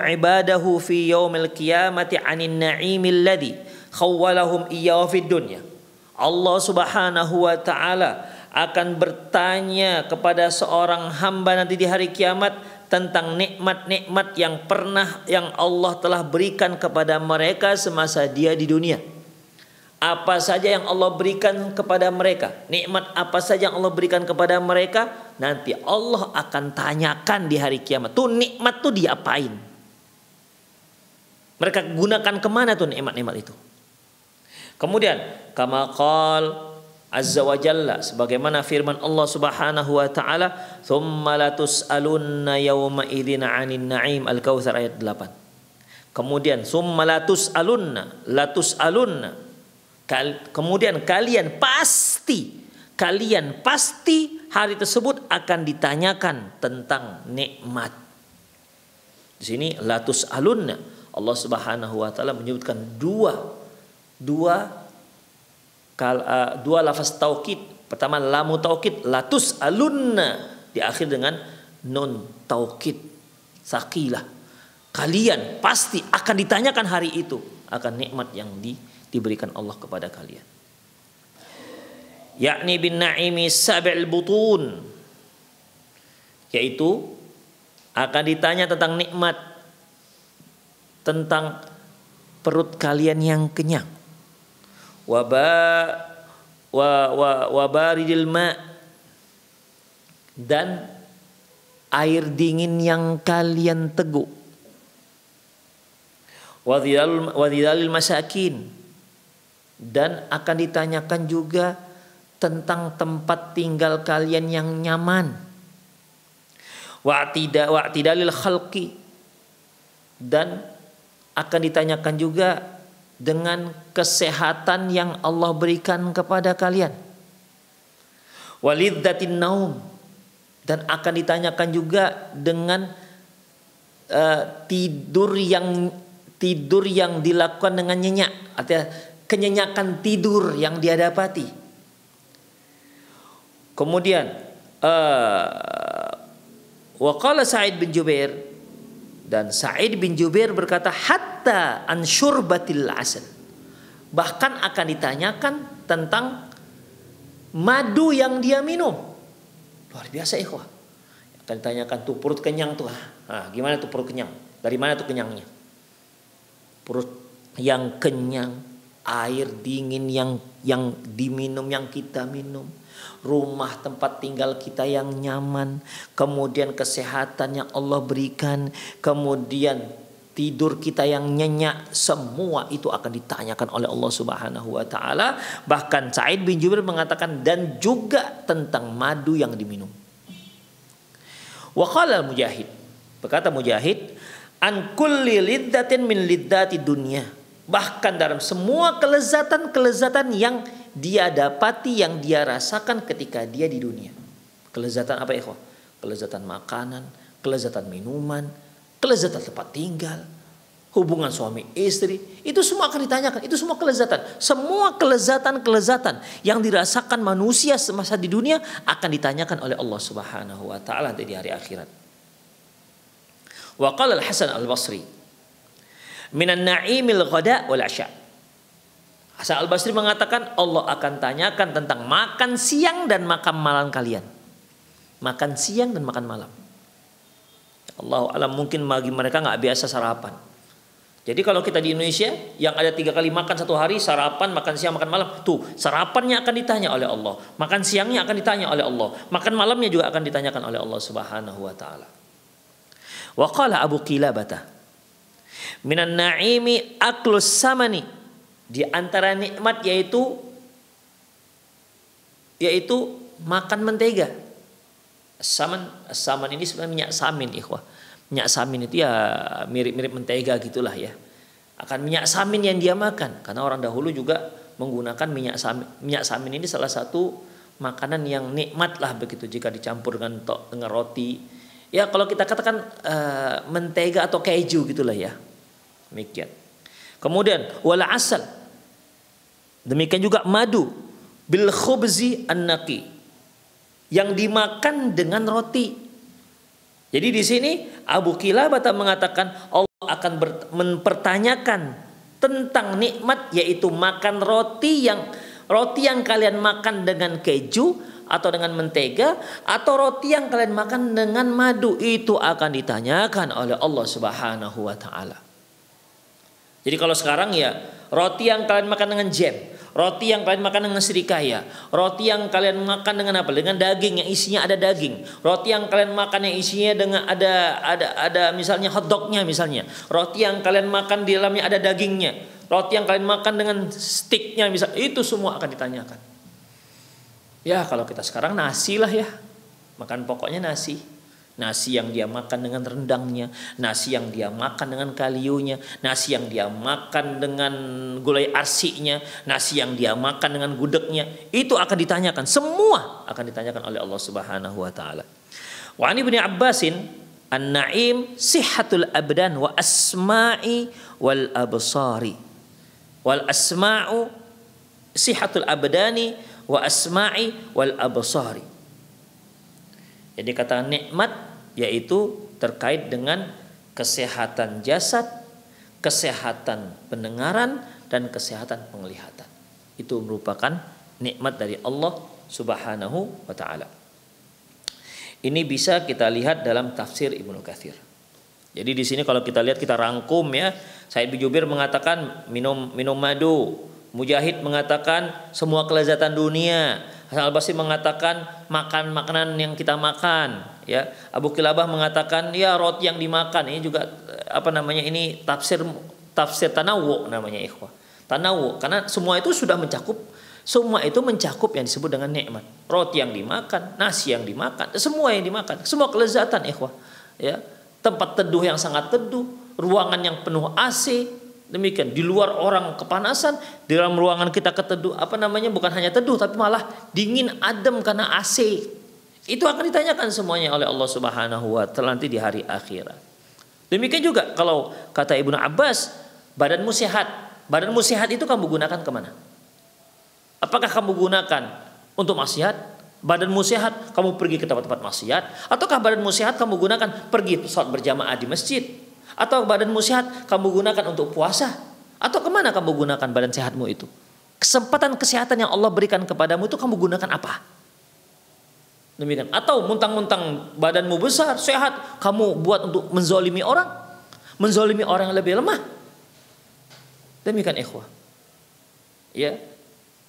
ibadahu fi yaumil qiyamati 'anin na'imil ladzi khawwalahum iyyahu fid dunya. Allah Subhanahu wa taala akan bertanya kepada seorang hamba nanti di hari kiamat tentang nikmat-nikmat yang Allah telah berikan kepada mereka semasa dia di dunia. Apa saja yang Allah berikan kepada mereka, nikmat apa saja yang Allah berikan kepada mereka, nanti Allah akan tanyakan di hari kiamat. Tuh nikmat tuh diapain? Mereka gunakan kemana tuh nikmat-nikmat itu? Kemudian kama qala azza wa jalla, sebagaimana firman Allah Subhanahu wa taala, tsumma latus'alunna yawma idzin 'anin na'im, Al-Kautsar ayat 8. Kemudian tsumma latus'alunna Kemudian kalian pasti hari tersebut akan ditanyakan tentang nikmat. Di sini latus alunna, Allah Subhanahu wa taala menyebutkan dua lafaz taukid. Pertama lamu taukid, latus alunna, diakhir dengan nun taukid saqilah. Kalian pasti akan ditanyakan hari itu akan nikmat yang diberikan Allah kepada kalian. Yakni bin na'imi sab'il butun, yaitu akan ditanya tentang nikmat, tentang perut kalian yang kenyang. Wabaridil ma, dan air dingin yang kalian teguk. Wadhilalil masakin, dan akan ditanyakan juga tentang tempat tinggal kalian yang nyaman. Wa'tidalil khalqi, dan akan ditanyakan juga dengan kesehatan yang Allah berikan kepada kalian. Walidzatin naum, dan akan ditanyakan juga dengan tidur yang dilakukan dengan nyenyak, artinya kenyenyakan tidur yang dia dapati. Kemudian waqala Sa'id bin Jubair, dan Sa'id bin Jubair berkata hatta an syurbatil asal, bahkan akan ditanyakan tentang madu yang dia minum. Luar biasa ikhwah. Akan ditanyakan tuh perut kenyang tuh. Gimana tuh perut kenyang? Dari mana tuh kenyangnya? Perut yang kenyang, air dingin yang diminum, yang kita minum, rumah tempat tinggal kita yang nyaman, kemudian kesehatan yang Allah berikan, kemudian tidur kita yang nyenyak, semua itu akan ditanyakan oleh Allah Subhanahu wa taala. Bahkan Sa'id bin Jubair mengatakan dan juga tentang madu yang diminum. Wa qala Mujahid, berkata Mujahid, an kulli liddatin min liddati dunya, bahkan dalam semua kelezatan yang dia dapati, yang dia rasakan ketika dia di dunia. Kelezatan apa ikhwah? Kelezatan makanan, kelezatan minuman, kelezatan tempat tinggal, hubungan suami istri, itu semua akan ditanyakan. Itu semua kelezatan. Semua kelezatan yang dirasakan manusia semasa di dunia akan ditanyakan oleh Allah Subhanahu wa taala di hari akhirat. Wa qala Al-Hasan Al-Basri, minan na'imil ghada wal 'asya. Hasan Al-Basri mengatakan Allah akan tanyakan tentang makan siang dan makan malam kalian. Makan siang dan makan malam. Allahu alam, mungkin bagi mereka nggak biasa sarapan. Jadi kalau kita di Indonesia yang ada 3 kali makan satu hari, sarapan, makan siang, makan malam, tuh sarapannya akan ditanya oleh Allah, makan siangnya akan ditanya oleh Allah, makan malamnya juga akan ditanyakan oleh Allah Subhanahu wa taala. Wa qala Abu Qilabah, minan na'imi aklus samani, di antara nikmat yaitu makan mentega. Saman ini sebenarnya minyak samin ikhwah. Minyak samin itu ya mirip-mirip mentega gitulah ya. Akan minyak samin yang dia makan, karena orang dahulu juga menggunakan minyak samin. Minyak samin ini salah satu makanan yang nikmat lah begitu jika dicampur dengan roti. Ya kalau kita katakan mentega atau keju gitulah ya. Demikian. Kemudian wala asal, demikian juga madu, bil khubzi an-naqi, yang dimakan dengan roti. Jadi di sini Abu Qilabah mengatakan Allah akan mempertanyakan tentang nikmat, yaitu makan roti yang kalian makan dengan keju atau dengan mentega, atau roti yang kalian makan dengan madu, itu akan ditanyakan oleh Allah Subhanahu wa taala. Jadi kalau sekarang ya roti yang kalian makan dengan jam, roti yang kalian makan dengan serikaya, roti yang kalian makan dengan apa? Dengan daging yang isinya ada daging, roti yang kalian makan yang isinya dengan ada misalnya hotdognya misalnya, roti yang kalian makan di dalamnya ada dagingnya, roti yang kalian makan dengan sticknya misal, itu semua akan ditanyakan. Ya kalau kita sekarang nasi lah ya, makan pokoknya nasi. Nasi yang dia makan dengan rendangnya, nasi yang dia makan dengan kalionya, nasi yang dia makan dengan gulai arsinya, nasi yang dia makan dengan gudegnya, itu akan ditanyakan, semua akan ditanyakan oleh Allah Subhanahu wa taala. Wa an Ibnu Abbasin an-na'im sihhatul abdan wa asma'i wal absari. Wal asma'u sihhatul abdani wa asma'i wal absari. Jadi kata nikmat yaitu terkait dengan kesehatan jasad, kesehatan pendengaran, dan kesehatan penglihatan. Itu merupakan nikmat dari Allah Subhanahu wa taala. Ini bisa kita lihat dalam tafsir Ibnu Katsir. Jadi di sini kalau kita lihat, kita rangkum ya. Sa'id bin Jubair mengatakan minum madu. Mujahid mengatakan semua kelezatan dunia. Hasan al-Basri mengatakan makan makanan yang kita makan, ya. Abu Kilabah mengatakan ya roti yang dimakan. Ini juga ini tafsir tanawu namanya, ikhwah. Tanawu, karena semua itu sudah mencakup, semua itu mencakup yang disebut dengan nikmat. Roti yang dimakan, nasi yang dimakan, semua yang dimakan, semua kelezatan, ikhwah. Ya. Tempat teduh yang sangat teduh, ruangan yang penuh AC. Demikian, di luar orang kepanasan, di dalam ruangan kita keteduh, bukan hanya teduh tapi malah dingin adem karena AC. Itu akan ditanyakan semuanya oleh Allah Subhanahu wa taala nanti di hari akhirat. Demikian juga kalau kata Ibnu Abbas, badanmu sehat. Badanmu sehat itu kamu gunakan kemana? Apakah kamu gunakan untuk maksiat? Badanmu sehat kamu pergi ke tempat-tempat maksiat, ataukah badanmu sehat kamu gunakan pergi sholat berjamaah di masjid? Atau badanmu sehat kamu gunakan untuk puasa? Atau kemana kamu gunakan badan sehatmu itu? Kesempatan kesehatan yang Allah berikan kepadamu itu kamu gunakan apa? Demikian. Atau muntang-muntang badanmu besar, sehat, kamu buat untuk menzolimi orang? Menzolimi orang yang lebih lemah? Demikian, ikhwah. Ya,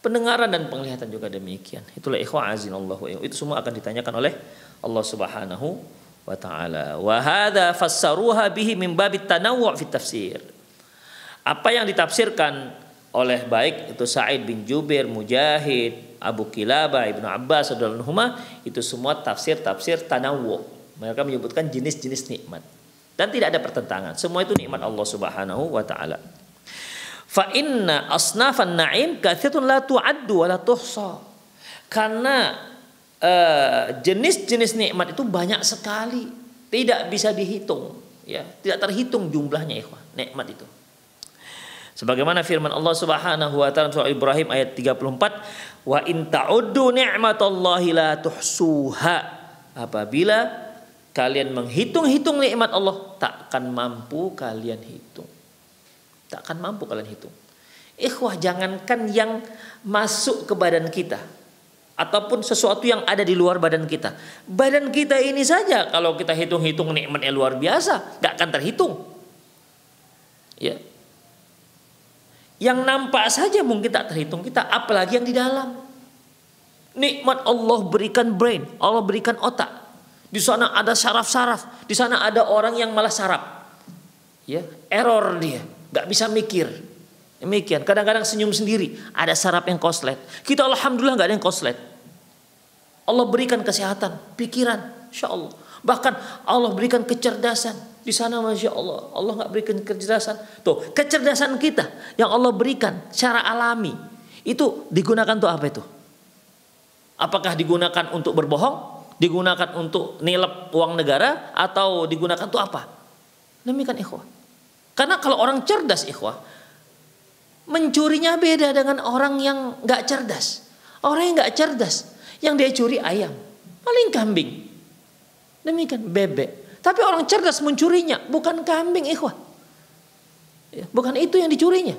pendengaran dan penglihatan juga demikian. Itulah ikhwah azinallahu. Itu semua akan ditanyakan oleh Allah Subhanahu wa ta'ala. Wa hadza fassaruha bihi min babit tanawwu' fi tafsir. Apa yang ditafsirkan oleh baik itu Sa'id bin Jubair, Mujahid, Abu Kilabah, Ibnu Abbas radhiyallahu anhuma, itu semua tafsir-tafsir tanawwu'. Mereka menyebutkan jenis-jenis nikmat dan tidak ada pertentangan. Semua itu nikmat Allah Subhanahu wa ta'ala. Fa inna asnafan na'im katsirun la tu'addu wa la tuhsa. Karena jenis-jenis nikmat itu banyak sekali, tidak bisa dihitung, ya, tidak terhitung jumlahnya, ikhwah, nikmat itu. Sebagaimana firman Allah Subhanahu wa taala surah Ibrahim ayat 34, wa in ta'uddu ni'matallahi la tuhsuha. Apabila kalian menghitung-hitung nikmat Allah, takkan mampu kalian hitung. Takkan mampu kalian hitung. Ikhwah, jangankan yang masuk ke badan kita ataupun sesuatu yang ada di luar badan kita. Badan kita ini saja kalau kita hitung-hitung nikmatnya luar biasa, gak akan terhitung. Ya. Yang nampak saja mungkin tak terhitung kita, apalagi yang di dalam. Nikmat Allah berikan brain, Allah berikan otak. Di sana ada saraf-saraf, di sana ada orang yang malah saraf. Ya, error dia, gak bisa mikir. Demikian, kadang-kadang senyum sendiri, ada saraf yang koslet. Kita alhamdulillah gak ada yang koslet. Allah berikan kesehatan, pikiran, insya Allah. Bahkan Allah berikan kecerdasan. Di sana masya Allah, Allah gak berikan kecerdasan. Tuh, kecerdasan kita yang Allah berikan secara alami, itu digunakan untuk apa itu? Apakah digunakan untuk berbohong? Digunakan untuk nilep uang negara? Atau digunakan untuk apa? Demikian, ikhwah. Karena kalau orang cerdas, ikhwah, mencurinya beda dengan orang yang gak cerdas. Orang yang gak cerdas, yang dia curi ayam, paling kambing. Demikian, bebek. Tapi orang cerdas mencurinya bukan kambing, ikhwah. Bukan itu yang dicurinya.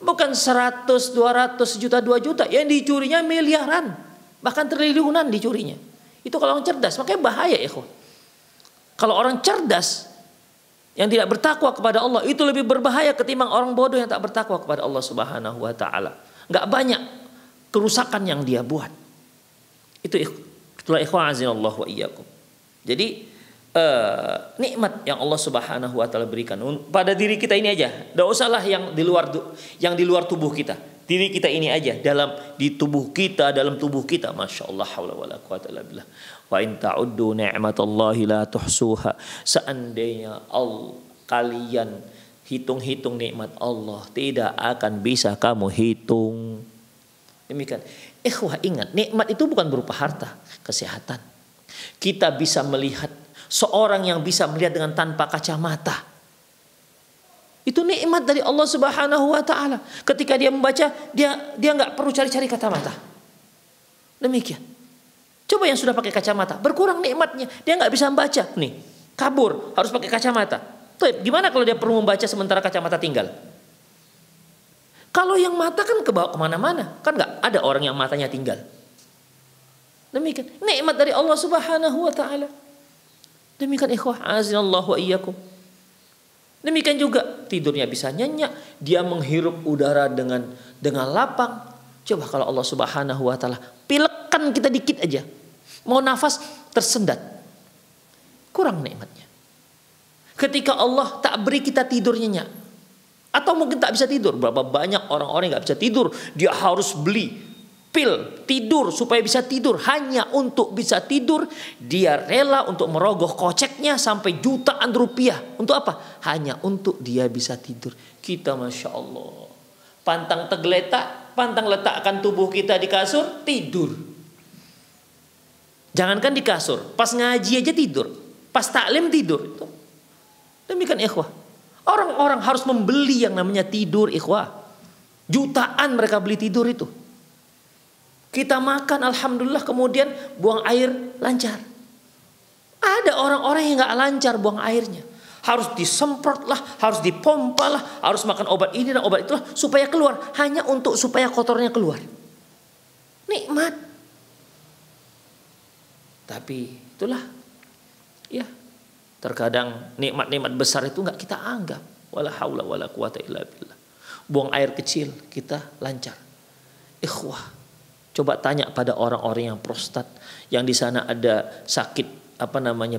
Bukan 100, 200, juta, 2 juta. Yang dicurinya miliaran. Bahkan triliunan dicurinya. Itu kalau orang cerdas, makanya bahaya, ikhwah. Kalau orang cerdas yang tidak bertakwa kepada Allah, itu lebih berbahaya ketimbang orang bodoh yang tak bertakwa kepada Allah Subhanahu wa taala. Enggak banyak kerusakan yang dia buat. Itulah ikhwan azinallahu wa iyyakum. Jadi nikmat yang Allah Subhanahu wa taala berikan pada diri kita ini aja. Enggak usahlah yang di luar tubuh kita. Diri kita ini aja, di tubuh kita, dalam tubuh kita, masya Allah, haula wala quwata illa billah. Wa in ta'uddu ni'matallahi la tuhsuha. Seandainya kalian hitung-hitung nikmat Allah, tidak akan bisa kamu hitung. Demikian. Ikhwah, ingat, nikmat itu bukan berupa harta, kesehatan. Kita bisa melihat, seorang yang bisa melihat dengan tanpa kacamata, itu nikmat dari Allah Subhanahu wa taala. Ketika dia membaca, dia nggak perlu cari-cari kacamata. Demikian. Coba yang sudah pakai kacamata, berkurang nikmatnya. Dia nggak bisa membaca. Nih, kabur, harus pakai kacamata. Tuh, gimana kalau dia perlu membaca sementara kacamata tinggal? Kalau yang mata kan kebawa kemana-mana. Kan nggak ada orang yang matanya tinggal. Demikian. Nikmat dari Allah Subhanahu wa taala. Demikian ikhwah, azinallahu wa iyyakum. Demikian juga tidurnya bisa nyenyak, dia menghirup udara dengan lapang. Coba kalau Allah Subhanahu wa taala pilekan kita dikit aja, mau nafas tersendat, kurang nikmatnya. Ketika Allah tak beri kita tidur nyenyak, atau mungkin tak bisa tidur, berapa banyak orang-orang yang nggak bisa tidur, dia harus beli pil tidur supaya bisa tidur. Hanya untuk bisa tidur dia rela untuk merogoh koceknya sampai jutaan rupiah. Untuk apa? Hanya untuk dia bisa tidur. Kita masya Allah, pantang letakkan tubuh kita di kasur, tidur. Jangankan di kasur, pas ngaji aja tidur, pas taklim tidur. Demikian ikhwah, orang-orang harus membeli yang namanya tidur ikhwah. Jutaan mereka beli tidur itu. Kita makan alhamdulillah, kemudian buang air lancar. Ada orang-orang yang gak lancar buang airnya. Harus disemprot lah, harus dipompa lah, harus makan obat ini dan obat itulah supaya keluar. Hanya untuk supaya kotornya keluar. Nikmat. Tapi itulah, ya, terkadang nikmat-nikmat besar itu gak kita anggap. Wala haula wala quwata illa billah. Buang air kecil kita lancar. Ikhwah, coba tanya pada orang-orang yang prostat, yang di sana ada sakit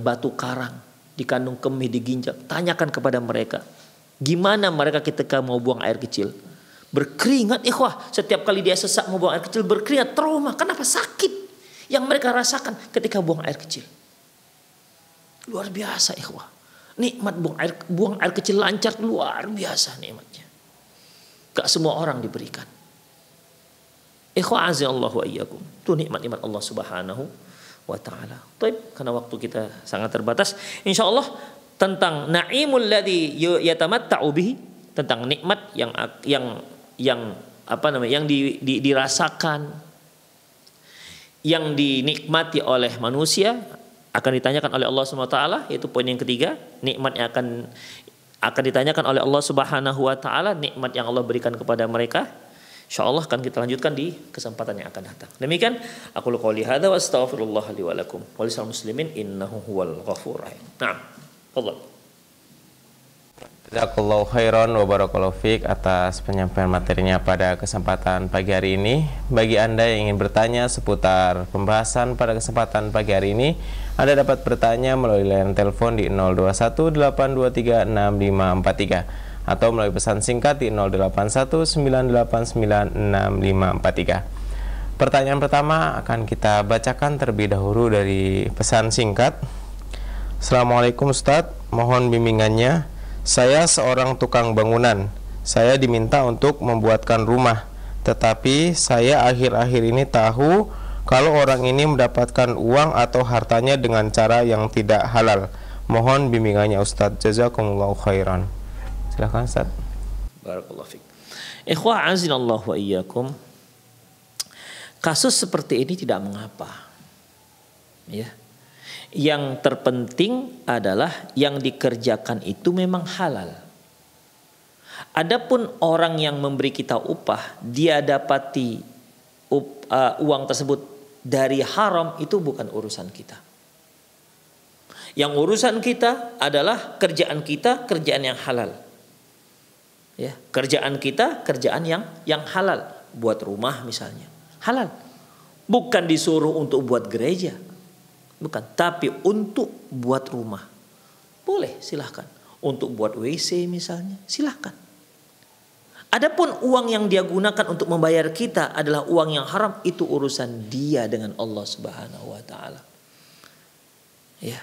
batu karang di kandung kemih, di ginjal. Tanyakan kepada mereka, gimana mereka ketika mau buang air kecil? Berkeringat ikhwah. Setiap kali dia sesak mau buang air kecil berkeringat, trauma. Kenapa? Sakit yang mereka rasakan ketika buang air kecil. Luar biasa ikhwah. Nikmat buang air kecil lancar, luar biasa nikmatnya. Gak semua orang diberikan. Ikhwah azallahu wa iyyakum. Itu nikmat-nikmat Allah Subhanahu wa taala. Baik, karena waktu kita sangat terbatas, insyaallah tentang naimul ladzi yatamatta'u bihi, tentang nikmat yang dirasakan, yang dinikmati oleh manusia, akan ditanyakan oleh Allah Subhanahu wa taala, yaitu poin yang ketiga, nikmat yang akan ditanyakan oleh Allah Subhanahu wa taala, nikmat yang Allah berikan kepada mereka. InsyaAllah akan kita lanjutkan di kesempatan yang akan datang. Demikian aku qouli hadza wa astaghfirullah li wa lakum wa lisal muslimin innahu huwal ghafurur rahim. Naam. Allah. Jazakallahu khairan wa barakallahu fiik atas penyampaian materinya pada kesempatan pagi hari ini. Bagi Anda yang ingin bertanya seputar pembahasan pada kesempatan pagi hari ini, Anda dapat bertanya melalui layanan telepon di 0218236543 atau melalui pesan singkat di 0819896543. Pertanyaan pertama akan kita bacakan terlebih dahulu dari pesan singkat. Assalamualaikum Ustadz, mohon bimbingannya. Saya seorang tukang bangunan. Saya diminta untuk membuatkan rumah, tetapi saya akhir-akhir ini tahu kalau orang ini mendapatkan uang atau hartanya dengan cara yang tidak halal. Mohon bimbingannya Ustadz. Jazakumullahu khairan. Silakan Ustaz. Barakallahu fiik. Ikhwah azinallahu wa iyyakum. Kasus seperti ini tidak mengapa. Ya. Yang terpenting adalah yang dikerjakan itu memang halal. Adapun orang yang memberi kita upah, dia dapati uang tersebut dari haram, itu bukan urusan kita. Yang urusan kita adalah kerjaan kita, kerjaan yang halal. Ya, kerjaan kita kerjaan yang halal, buat rumah misalnya halal, bukan disuruh untuk buat gereja, bukan, tapi untuk buat rumah boleh, silahkan. Untuk buat WC misalnya silahkan. Adapun uang yang dia gunakan untuk membayar kita adalah uang yang haram, itu urusan dia dengan Allah Subhanahu wa taala. Ya.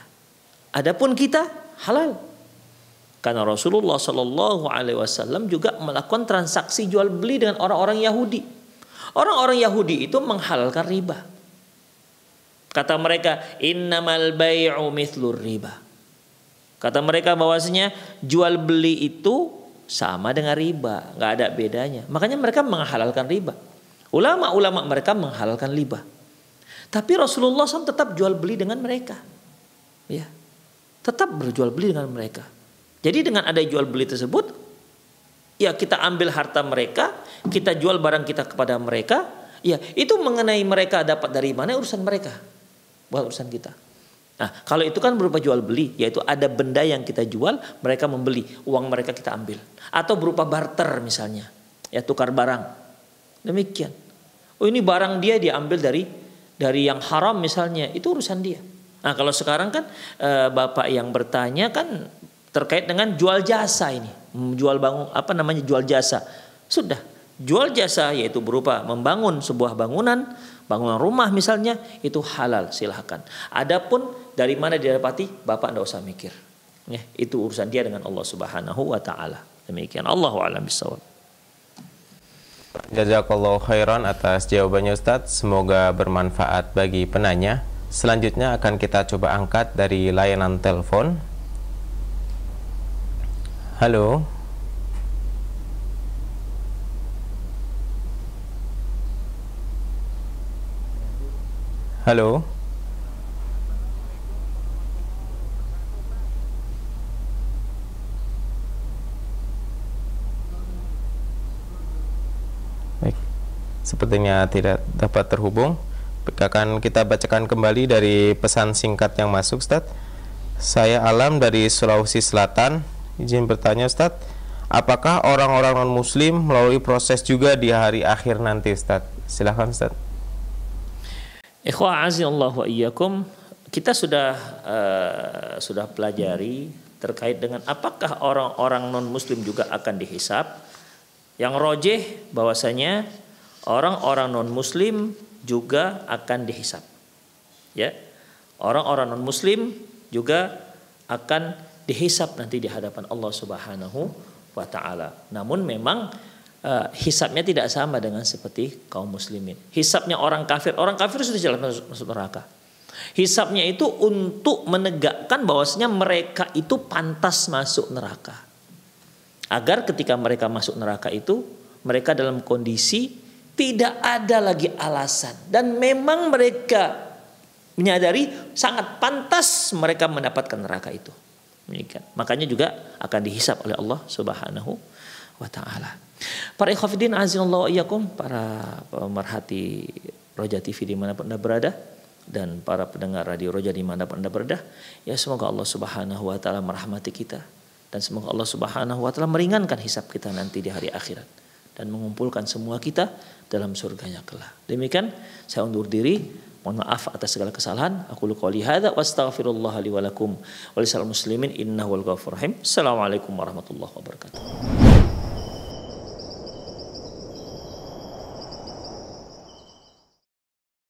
Adapun kita halal. Karena Rasulullah Shallallahu alaihi wasallam juga melakukan transaksi jual beli dengan orang-orang Yahudi. Orang-orang Yahudi itu menghalalkan riba. Kata mereka, innamal bai'u mithlur riba. Kata mereka bahwasanya jual beli itu sama dengan riba, nggak ada bedanya. Makanya mereka menghalalkan riba. Ulama-ulama mereka menghalalkan riba. Tapi Rasulullah SAW tetap jual beli dengan mereka. Ya, tetap berjual beli dengan mereka. Jadi dengan ada jual beli tersebut, ya kita ambil harta mereka, kita jual barang kita kepada mereka. Ya, itu mengenai mereka dapat dari mana urusan mereka, bukan urusan kita. Nah, kalau itu kan berupa jual beli, yaitu ada benda yang kita jual, mereka membeli, uang mereka kita ambil. Atau berupa barter misalnya, ya tukar barang. Demikian. Oh ini barang dia diambil dari yang haram misalnya, itu urusan dia. Nah kalau sekarang kan Bapak yang bertanya kan terkait dengan jual jasa ini, jual jual jasa. Sudah, jual jasa yaitu berupa membangun sebuah bangunan rumah misalnya, itu halal, silahkan. Adapun dari mana didapati, Bapak tidak usah mikir. Ya, itu urusan dia dengan Allah Subhanahu wa taala. Demikian, Allahu a'lam bishawab. Jazakallahu khairan atas jawabannya Ustadz. Semoga bermanfaat bagi penanya. Selanjutnya akan kita coba angkat dari layanan telepon. Halo. Halo. Baik. Sepertinya tidak dapat terhubung. Akan kita bacakan kembali dari pesan singkat yang masuk, Ustadz. Saya Alam dari Sulawesi Selatan. Izin bertanya, Ustadz, apakah orang-orang non-muslim melalui proses juga di hari akhir nanti, Ustadz? Silakan, Ustadz. Ikhwah azinallahu wa iyyakum, kita sudah pelajari terkait dengan apakah orang-orang non-muslim juga akan dihisab. Yang rojih bahwasanya orang-orang non-muslim juga akan dihisab. Ya. Orang-orang non-muslim juga akan dihisab nanti di hadapan Allah Subhanahu wa taala. Namun memang hisabnya tidak sama dengan seperti kaum muslimin. Hisabnya orang kafir sudah jelas masuk neraka. Hisabnya itu untuk menegakkan bahwasanya mereka itu pantas masuk neraka. Agar ketika mereka masuk neraka itu, mereka dalam kondisi tidak ada lagi alasan. Dan memang mereka menyadari sangat pantas mereka mendapatkan neraka itu. Makanya juga akan dihisab oleh Allah Subhanahu wa ta'ala. Para ikhwafidin azinallahu iyyakum, para pemerhati Roja TV dimanapun Anda berada, dan para pendengar radio Roja dimanapun Anda berada, ya semoga Allah Subhanahu wa ta'ala merahmati kita, dan semoga Allah Subhanahu wa ta'ala meringankan hisab kita nanti di hari akhirat, dan mengumpulkan semua kita dalam surganya kelak. Demikian saya undur diri. Mohon maaf atas segala kesalahan. Aku qouli hadza wa astaghfirullah li wa lakum wa lisal muslimin innahu wal ghafurur rahim. Assalamualaikum warahmatullahi wabarakatuh.